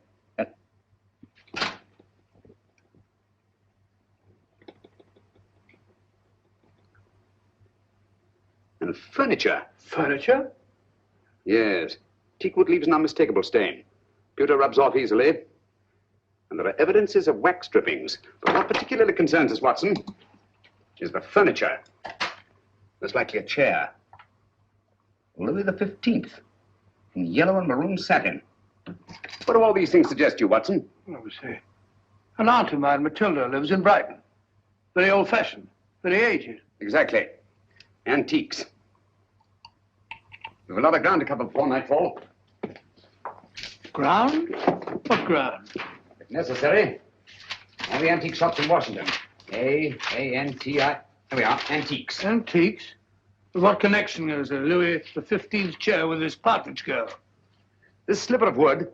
[SPEAKER 15] And furniture.
[SPEAKER 14] Furniture?
[SPEAKER 15] Yes. Teakwood leaves an unmistakable stain. Pewter rubs off easily. And there are evidences of wax drippings. But what particularly concerns us, Watson, is the furniture. Most likely a chair. Louis XV. In yellow and maroon satin. What do all these things suggest to you, Watson?
[SPEAKER 14] Let me see. An aunt of mine, Matilda, lives in Brighton. Very old-fashioned. Very aged.
[SPEAKER 15] Exactly. Antiques. We've a lot of ground to cover before nightfall.
[SPEAKER 14] Ground? What ground?
[SPEAKER 15] If necessary. All the antique shops in Washington. A-N-T-I. There we are. Antiques.
[SPEAKER 14] Antiques? What connection is there? Louis XV's chair with his partridge girl?
[SPEAKER 15] This sliver of wood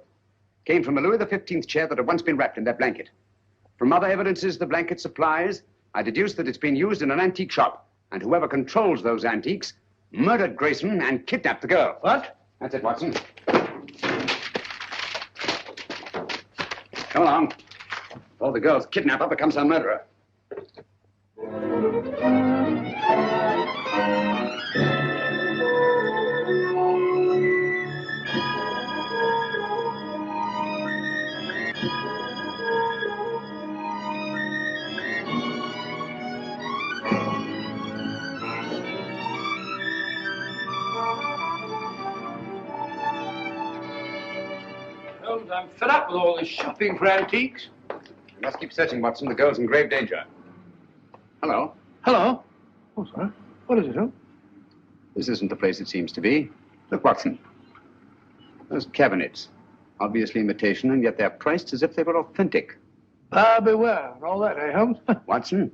[SPEAKER 15] came from a Louis XV chair that had once been wrapped in that blanket. From other evidences the blanket supplies, I deduced that it's been used in an antique shop. And whoever controls those antiques murdered Grayson and kidnapped the girl.
[SPEAKER 14] What?
[SPEAKER 15] That's it, Watson. Come along. Before the girl's kidnapper becomes her murderer.
[SPEAKER 14] Holmes, I'm fed up with all this shopping for antiques.
[SPEAKER 15] You must keep searching, Watson. The girl's in grave danger. Hello.
[SPEAKER 14] Hello? Oh, sorry. What is it, Holmes?
[SPEAKER 15] This isn't the place it seems to be. Look, Watson. Those cabinets. Obviously imitation, and yet they're priced as if they were authentic.
[SPEAKER 14] Beware, and all that, eh, Holmes?
[SPEAKER 15] Watson,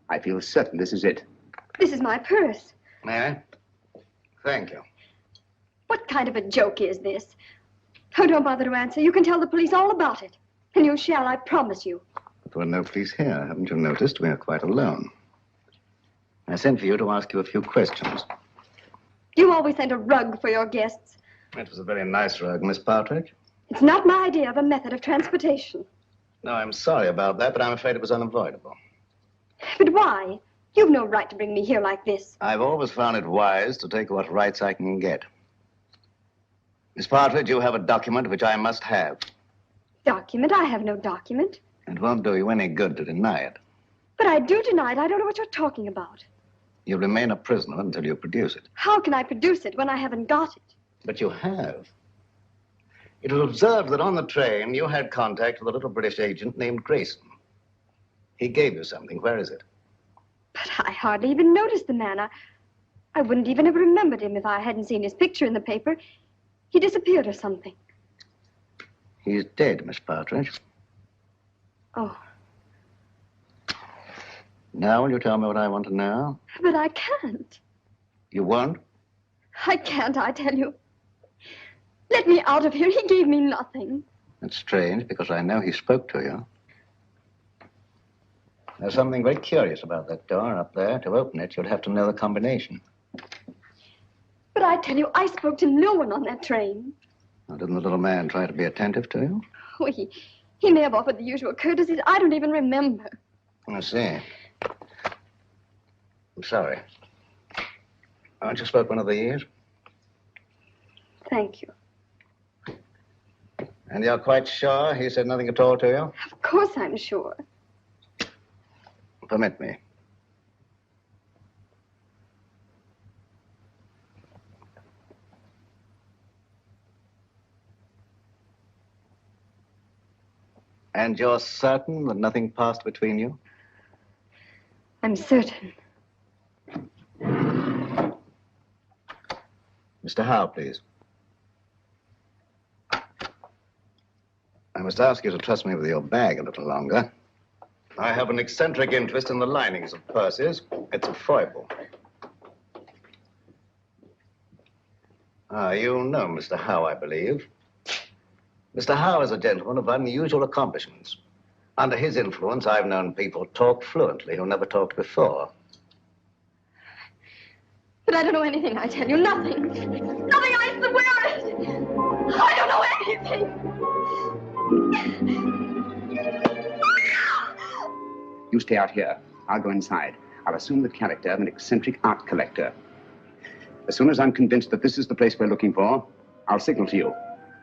[SPEAKER 15] I feel certain this is it.
[SPEAKER 9] This is my purse.
[SPEAKER 19] May I? Thank you.
[SPEAKER 9] What kind of a joke is this? Oh, don't bother to answer. You can tell the police all about it. And you shall, I promise you.
[SPEAKER 19] There are no police here. Haven't you noticed? We are quite alone. I sent for you to ask you a few questions.
[SPEAKER 9] You always send a rug for your guests.
[SPEAKER 19] It was a very nice rug, Miss Partridge.
[SPEAKER 9] It's not my idea of a method of transportation.
[SPEAKER 19] No, I'm sorry about that, but I'm afraid it was unavoidable.
[SPEAKER 9] But why? You've no right to bring me here like this.
[SPEAKER 19] I've always found it wise to take what rights I can get. Miss Partridge, you have a document which I must have.
[SPEAKER 9] Document? I have no document.
[SPEAKER 19] It won't do you any good to deny it.
[SPEAKER 9] But I do deny it. I don't know what you're talking about.
[SPEAKER 19] You'll remain a prisoner until you produce it.
[SPEAKER 9] How can I produce it when I haven't got it?
[SPEAKER 19] But you have. It was observed that on the train you had contact with a little British agent named Grayson. He gave you something. Where is it?
[SPEAKER 9] But I hardly even noticed the man. I wouldn't even have remembered him if I hadn't seen his picture in the paper. He disappeared or something.
[SPEAKER 19] He's dead, Miss Partridge.
[SPEAKER 9] Oh.
[SPEAKER 19] Now will you tell me what I want to know?
[SPEAKER 9] But I can't.
[SPEAKER 19] You won't?
[SPEAKER 9] I can't, I tell you. Let me out of here. He gave me nothing.
[SPEAKER 19] That's strange, because I know he spoke to you. There's something very curious about that door up there. To open it, you'd have to know the combination.
[SPEAKER 9] But I tell you, I spoke to no one on that train.
[SPEAKER 19] Now, didn't the little man try to be attentive to you?
[SPEAKER 9] Oh, he may have offered the usual courtesies. I don't even remember.
[SPEAKER 19] I see. I'm sorry. Aren't you spoke one of the years?
[SPEAKER 9] Thank you.
[SPEAKER 19] And you're quite sure he said nothing at all to you?
[SPEAKER 9] Of course I'm sure.
[SPEAKER 19] Permit me. And you're certain that nothing passed between you?
[SPEAKER 9] I'm certain.
[SPEAKER 19] Mr. Howe, please. I must ask you to trust me with your bag a little longer. I have an eccentric interest in the linings of purses. It's a foible. Ah, you know Mr. Howe, I believe. Mr. Howe is a gentleman of unusual accomplishments. Under his influence, I've known people talk fluently who never talked before.
[SPEAKER 9] But I don't know anything, I tell you. Nothing. Nothing. I swear it. I don't know anything.
[SPEAKER 15] You stay out here. I'll go inside. I'll assume the character of an eccentric art collector. As soon as I'm convinced that this is the place we're looking for, I'll signal to you.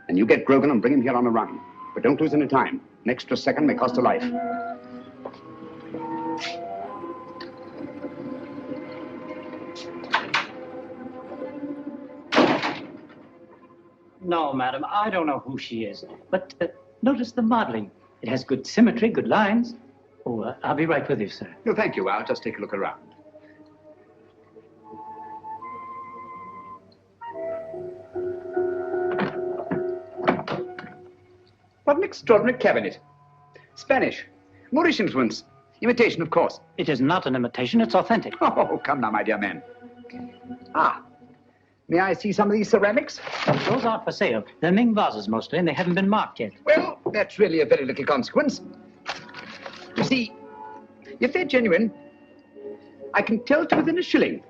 [SPEAKER 15] And you get Grogan and bring him here on a run. But don't lose any time. An extra second may cost a life.
[SPEAKER 21] No, madam, I don't know who she is. But notice the modeling. It has good symmetry, good lines. Oh, I'll be right with you, sir.
[SPEAKER 15] No, thank you. I'll just take a look around. What an extraordinary cabinet. Spanish. Moorish influence. Imitation, of course.
[SPEAKER 21] It is not an imitation, it's authentic.
[SPEAKER 15] Oh, come now, my dear man. Ah, may I see some of these ceramics?
[SPEAKER 21] Those aren't for sale. They're Ming vases mostly, and they haven't been marked yet.
[SPEAKER 15] Well, that's really a very little consequence. You see, if they're genuine, I can tell to within a shilling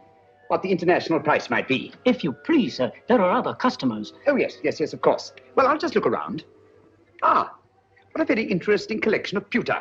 [SPEAKER 15] what the international price might be.
[SPEAKER 21] If you please, sir, there are other customers.
[SPEAKER 15] Oh, yes, of course. Well, I'll just look around. Ah, what a very interesting collection of pewter.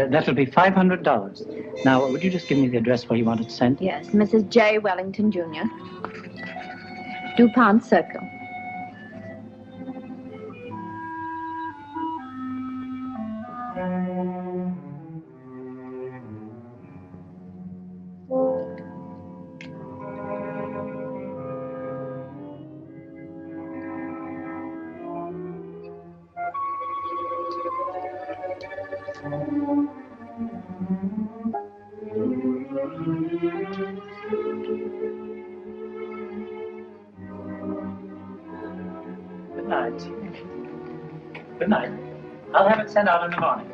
[SPEAKER 21] That'll be $500. Now, would you just give me the address where you want it sent?
[SPEAKER 11] Yes, Mrs. J. Wellington, Jr. DuPont Circle.
[SPEAKER 21] Good night. Good night. I'll have it sent out in the morning.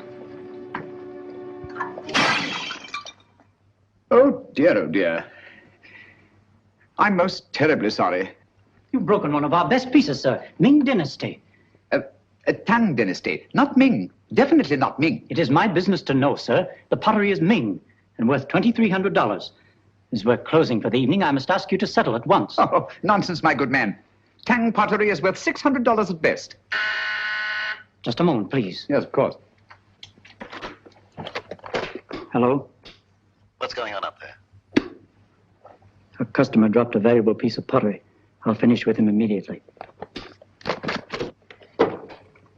[SPEAKER 15] Oh, dear. I'm most terribly sorry.
[SPEAKER 21] You've broken one of our best pieces, sir. Ming Dynasty.
[SPEAKER 15] Tang Dynasty. Not Ming. Definitely not Ming.
[SPEAKER 21] It is my business to know, sir. The pottery is Ming and worth $2,300. As we're closing for the evening, I must ask you to settle at once.
[SPEAKER 15] Oh, nonsense, my good man. Tang pottery is worth $600 at best.
[SPEAKER 21] Just a moment, please.
[SPEAKER 15] Yes, of course.
[SPEAKER 21] Hello?
[SPEAKER 19] What's going on up there?
[SPEAKER 21] A customer dropped a valuable piece of pottery. I'll finish with him immediately.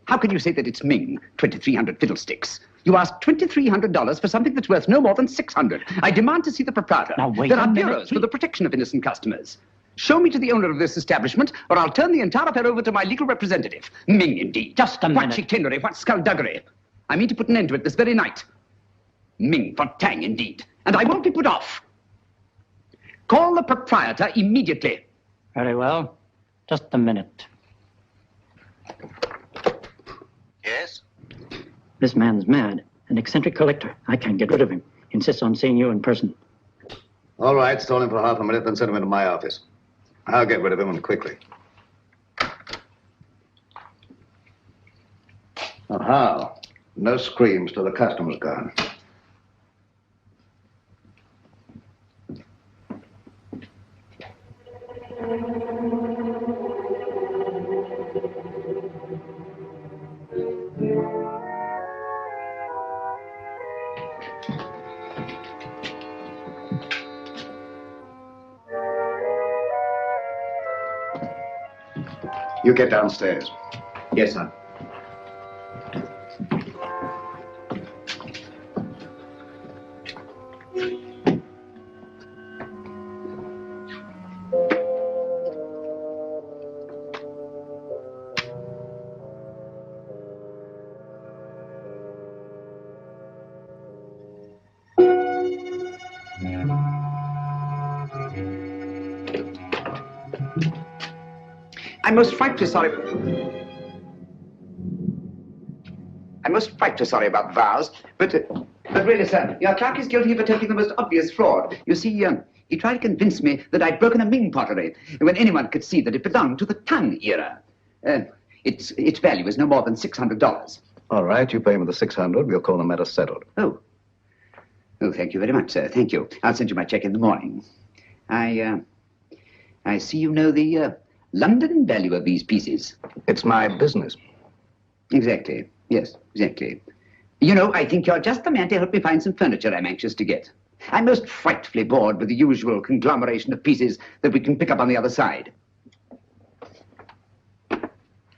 [SPEAKER 15] How can you say that it's Ming? 2,300 fiddlesticks. You asked $2,300 for something that's worth no more than $600. I demand to see the proprietor.
[SPEAKER 21] Now, wait
[SPEAKER 15] There
[SPEAKER 21] a
[SPEAKER 15] are
[SPEAKER 21] minute,
[SPEAKER 15] bureaus for the protection of innocent customers. Show me to the owner of this establishment, or I'll turn the entire affair over to my legal representative. Ming, indeed.
[SPEAKER 21] Just a minute.
[SPEAKER 15] What chicanery, what skullduggery. I mean to put an end to it this very night. Ming for Tang, indeed. And I won't be put off. Call the proprietor immediately.
[SPEAKER 21] Very well. Just a minute.
[SPEAKER 19] Yes?
[SPEAKER 21] This man's mad. An eccentric collector. I can't get rid of him. He insists on seeing you in person.
[SPEAKER 19] All right, stall him for half a minute, then send him into my office. I'll get rid of him, and quickly. Aha. No screams till the customer's gone. You get downstairs.
[SPEAKER 15] Yes, sir. I'm most frightfully sorry. I'm most frightfully sorry about the vows, but really, sir, your clerk is guilty of attempting the most obvious fraud. You see, he tried to convince me that I'd broken a Ming pottery, when anyone could see that it belonged to the Tang era. Its value is no more than $600.
[SPEAKER 19] All right, you pay me the 600. We'll call the matter settled.
[SPEAKER 15] Oh, thank you very much, sir. Thank you. I'll send you my check in the morning. I see you know the London value of these pieces.
[SPEAKER 19] It's my business.
[SPEAKER 15] Exactly. Yes, exactly. You know, I think you're just the man to help me find some furniture I'm anxious to get. I'm most frightfully bored with the usual conglomeration of pieces that we can pick up on the other side.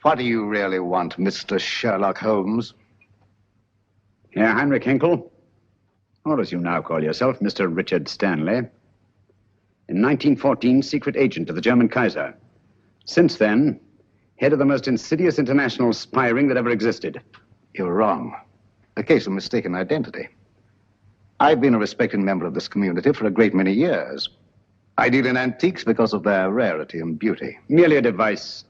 [SPEAKER 19] What do you really want, Mr. Sherlock Holmes?
[SPEAKER 15] Herr Heinrich Henkel, or as you now call yourself, Mr. Richard Stanley. In 1914, secret agent of the German Kaiser. Since then, head of the most insidious international spy ring that ever existed.
[SPEAKER 19] You're wrong. A case of mistaken identity. I've been a respected member of this community for a great many years. I deal in antiques because of their rarity and beauty.
[SPEAKER 15] Merely a device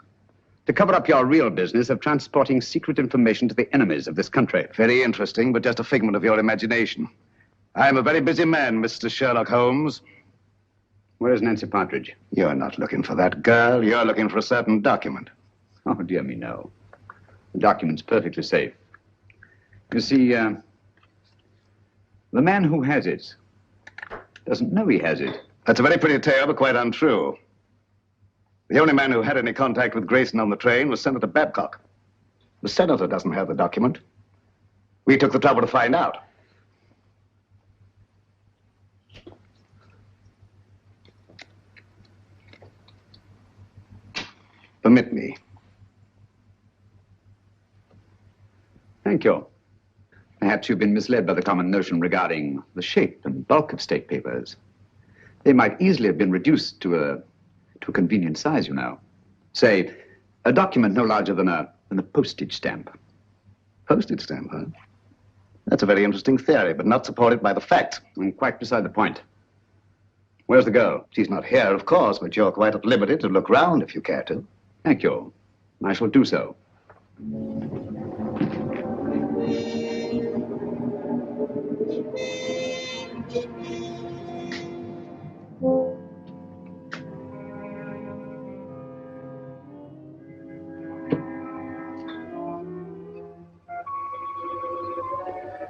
[SPEAKER 15] to cover up your real business of transporting secret information to the enemies of this country.
[SPEAKER 19] Very interesting, but just a figment of your imagination. I'm a very busy man, Mr. Sherlock Holmes.
[SPEAKER 15] Where's Nancy Partridge?
[SPEAKER 19] You're not looking for that girl. You're looking for a certain document.
[SPEAKER 15] Oh, dear me, no. The document's perfectly safe. You see, the man who has it doesn't know he has it.
[SPEAKER 19] That's a very pretty tale, but quite untrue. The only man who had any contact with Grayson on the train was Senator Babcock. The senator doesn't have the document. We took the trouble to find out. Permit me.
[SPEAKER 15] Thank you. Perhaps you've been misled by the common notion regarding the shape and bulk of state papers. They might easily have been reduced to a convenient size, you know. Say, a document no larger than a postage stamp.
[SPEAKER 19] Postage stamp, huh? That's a very interesting theory, but not supported by the facts.
[SPEAKER 15] And quite beside the point. Where's the girl?
[SPEAKER 19] She's not here, of course, but you're quite at liberty to look round if you care to.
[SPEAKER 15] Thank you. I shall do so.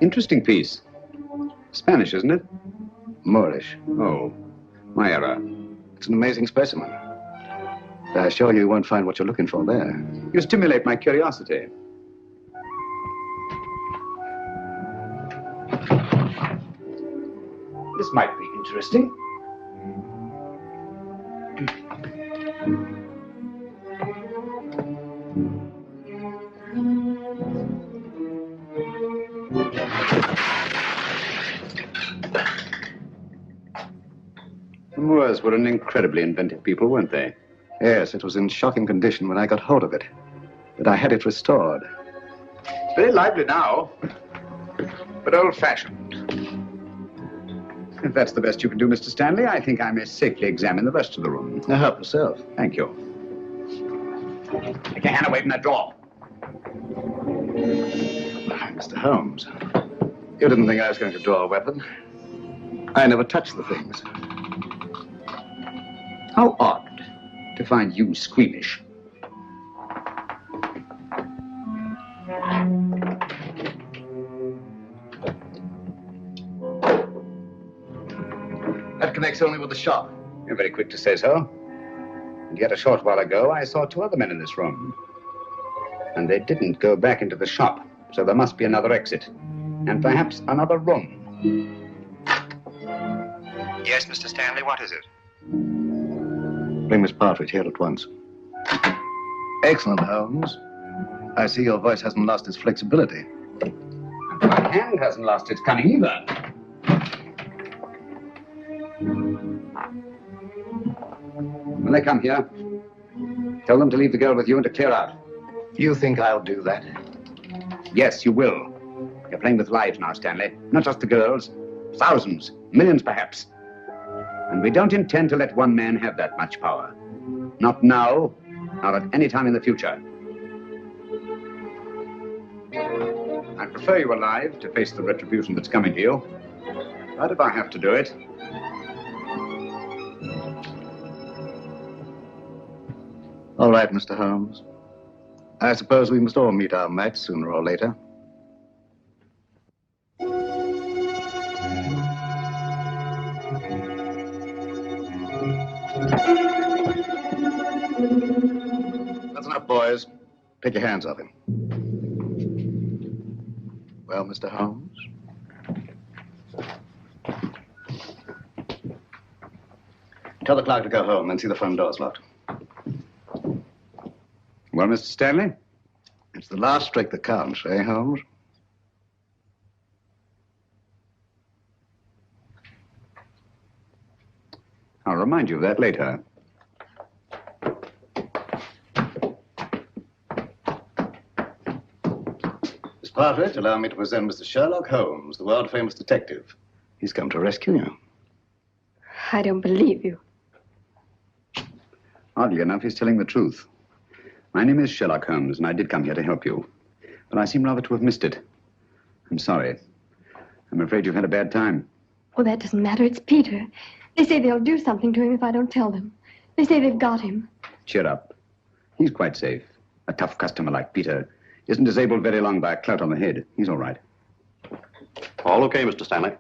[SPEAKER 15] Interesting piece. Spanish, isn't it?
[SPEAKER 19] Moorish.
[SPEAKER 15] Oh, my error.
[SPEAKER 19] It's an amazing specimen. I assure you won't find what you're looking for there.
[SPEAKER 15] You stimulate my curiosity. This might be interesting. The Moors were an incredibly inventive people, weren't they?
[SPEAKER 19] Yes, it was in shocking condition when I got hold of it. But I had it restored.
[SPEAKER 15] Very lively now, but old-fashioned. If that's the best you can do, Mr. Stanley, I think I may safely examine the rest of the room.
[SPEAKER 19] Now, help yourself.
[SPEAKER 15] Thank you. Take your hand away from that drawer.
[SPEAKER 19] Mr. Holmes, you didn't think I was going to draw a weapon. I never touched the things.
[SPEAKER 15] How odd to find you squeamish.
[SPEAKER 19] That connects only with the shop.
[SPEAKER 15] You're very quick to say so. And yet a short while ago, I saw two other men in this room. And they didn't go back into the shop, so there must be another exit. And perhaps another room.
[SPEAKER 13] Yes, Mr. Stanley, what is it?
[SPEAKER 19] Bring Miss Partridge here at once. Excellent, Holmes. I see your voice hasn't lost its flexibility.
[SPEAKER 15] And my hand hasn't lost its cunning either. When they come here, tell them to leave the girl with you and to clear out.
[SPEAKER 19] You think I'll do that?
[SPEAKER 15] Yes, you will. You're playing with lives now, Stanley. Not just the girls. Thousands, millions perhaps. And we don't intend to let one man have that much power. Not now, Not at any time in the future. I prefer you alive to face the retribution that's coming to you. But if I have to do it...
[SPEAKER 19] All right, Mr. Holmes. I suppose we must all meet our match sooner or later. That's enough, boys. Take your hands off him. Well, Mr. Holmes? Tell the clerk to go home and see the front door's locked.
[SPEAKER 15] Well, Mr. Stanley?
[SPEAKER 19] It's the last trick that counts, eh, Holmes?
[SPEAKER 15] I'll remind you of that later.
[SPEAKER 19] Miss Partridge, allow me to present Mr. Sherlock Holmes, the world-famous detective. He's come to rescue you.
[SPEAKER 9] I don't believe you.
[SPEAKER 15] Oddly enough, he's telling the truth. My name is Sherlock Holmes, and I did come here to help you. But I seem rather to have missed it. I'm sorry. I'm afraid you've had a bad time.
[SPEAKER 9] Oh, that doesn't matter. It's Peter. They say they'll do something to him if I don't tell them. They say they've got him.
[SPEAKER 15] Cheer up. He's quite safe. A tough customer like Peter isn't disabled very long by a clout on the head. He's all right.
[SPEAKER 8] All okay, Mr. Stanley?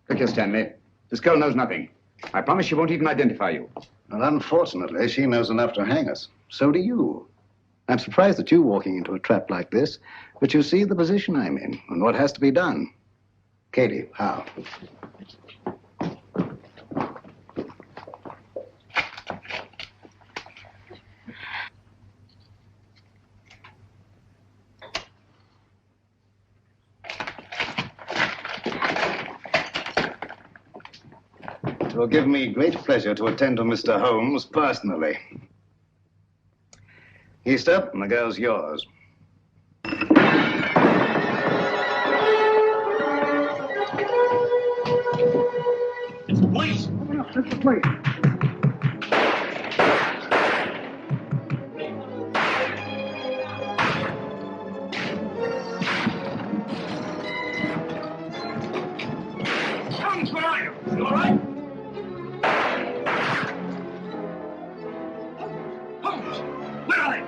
[SPEAKER 15] Look here, Stanley. This girl knows nothing. I promise she won't even identify you.
[SPEAKER 19] Well, unfortunately, she knows enough to hang us. So do you. I'm surprised at you walking into a trap like this, but you see the position I'm in and what has to be done. Katie, how? It will give me great pleasure to attend to Mr. Holmes personally. Easter, and the girl's yours.
[SPEAKER 10] It's the police.
[SPEAKER 14] It's the police.
[SPEAKER 10] Holmes, where are you? You all right? Holmes, where are they?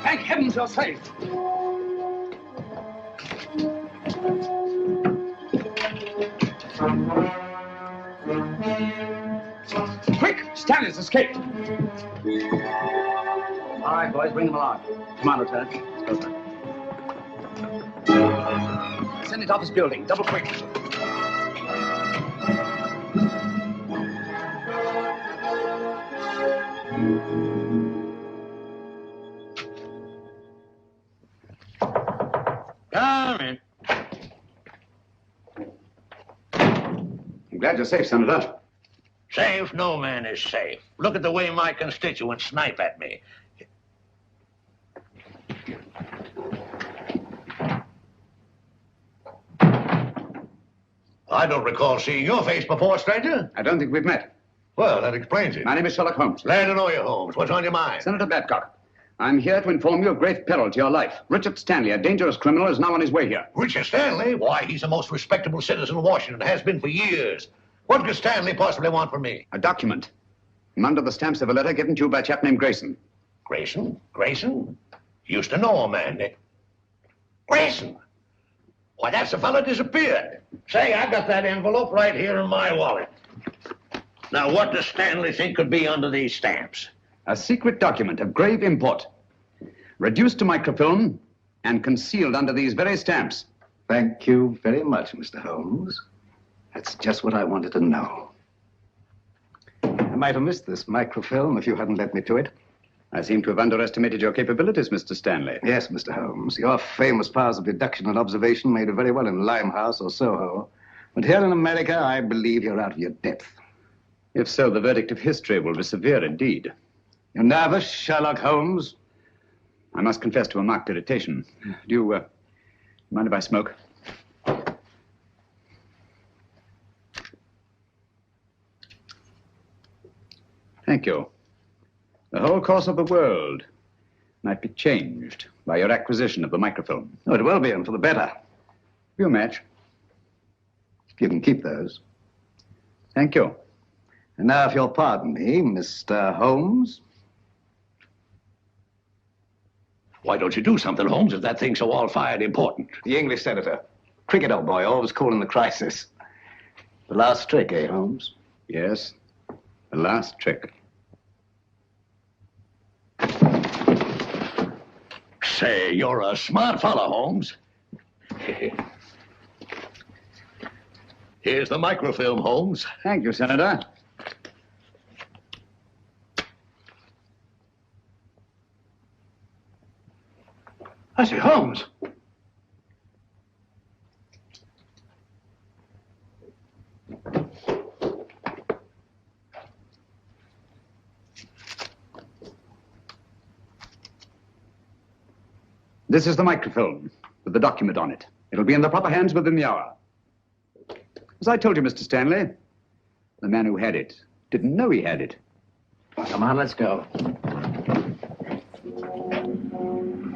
[SPEAKER 10] Thank heavens you're safe. Quick! Stanley's escaped.
[SPEAKER 15] All right, boys, bring them along. Come on, Lieutenant. Send it off his building. Double quick.
[SPEAKER 1] Come in.
[SPEAKER 15] I'm glad you're safe, Senator.
[SPEAKER 1] Safe? No man is safe. Look at the way my constituents snipe at me. I don't recall seeing your face before, stranger.
[SPEAKER 15] I don't think we've met.
[SPEAKER 1] Well, that explains it.
[SPEAKER 15] My name is Sherlock Holmes.
[SPEAKER 1] Glad to know you, Holmes. What's on your mind?
[SPEAKER 15] Senator Babcock, I'm here to inform you of great peril to your life. Richard Stanley, a dangerous criminal, is now on his way here.
[SPEAKER 1] Richard Stanley? Why, he's the most respectable citizen of Washington, has been for years. What could Stanley possibly want from me?
[SPEAKER 15] A document. I'm under the stamps of a letter given to you by a chap named Grayson.
[SPEAKER 1] Grayson? Grayson? Used to know a man. Grayson? Why, that's the fellow disappeared. Say, I got that envelope right here in my wallet. Now, what does Stanley think could be under these stamps?
[SPEAKER 15] A secret document of grave import. Reduced to microfilm and concealed under these very stamps.
[SPEAKER 19] Thank you very much, Mr. Holmes. That's just what I wanted to know. I might have missed this microfilm if you hadn't led me to it.
[SPEAKER 15] I seem to have underestimated your capabilities, Mr. Stanley.
[SPEAKER 19] Yes, Mr. Holmes. Your famous powers of deduction and observation may do very well in Limehouse or Soho. But here in America, I believe you're out of your depth.
[SPEAKER 15] If so, the verdict of history will be severe indeed.
[SPEAKER 19] You nervous, Sherlock Holmes?
[SPEAKER 15] I must confess to a marked irritation. Do you mind if I smoke? Thank you. The whole course of the world might be changed by your acquisition of the microfilm.
[SPEAKER 19] Oh, it will be, and for the better.
[SPEAKER 15] You match.
[SPEAKER 19] You can keep those.
[SPEAKER 15] Thank you.
[SPEAKER 19] And now, if you'll pardon me, Mr. Holmes.
[SPEAKER 1] Why don't you do something, Holmes, if that thing's so all-fired important?
[SPEAKER 19] The English senator. Cricket, old boy, always calling the crisis. The last trick, eh, Holmes?
[SPEAKER 15] Yes, the last trick.
[SPEAKER 1] Say, you're a smart fellow, Holmes. Here's the microfilm, Holmes.
[SPEAKER 15] Thank you, Senator.
[SPEAKER 1] I say, Holmes.
[SPEAKER 15] This is the microfilm with the document on it. It'll be in the proper hands within the hour. As I told you, Mr. Stanley, the man who had it didn't know he had it.
[SPEAKER 18] Come on, let's go.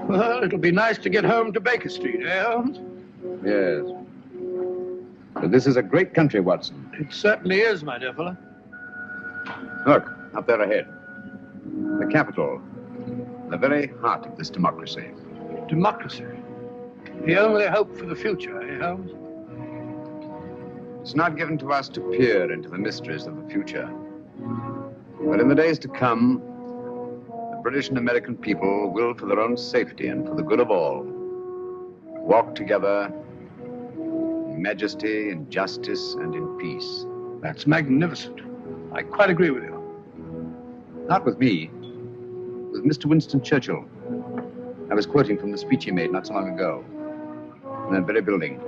[SPEAKER 14] Well, it'll be nice to get home to Baker Street, eh, Holmes?
[SPEAKER 15] Yes. But this is a great country, Watson.
[SPEAKER 14] It certainly is, my dear fellow.
[SPEAKER 15] Look, up there ahead. The capital. The very heart of this democracy.
[SPEAKER 14] Democracy. The only hope for the future, eh, Holmes?
[SPEAKER 15] It's not given to us to peer into the mysteries of the future. But in the days to come, the British and American people will, for their own safety and for the good of all, walk together in majesty, in justice, and in peace.
[SPEAKER 14] That's magnificent. I quite agree with you.
[SPEAKER 15] Not with me, with Mr. Winston Churchill. I was quoting from the speech he made not so long ago, in that very building.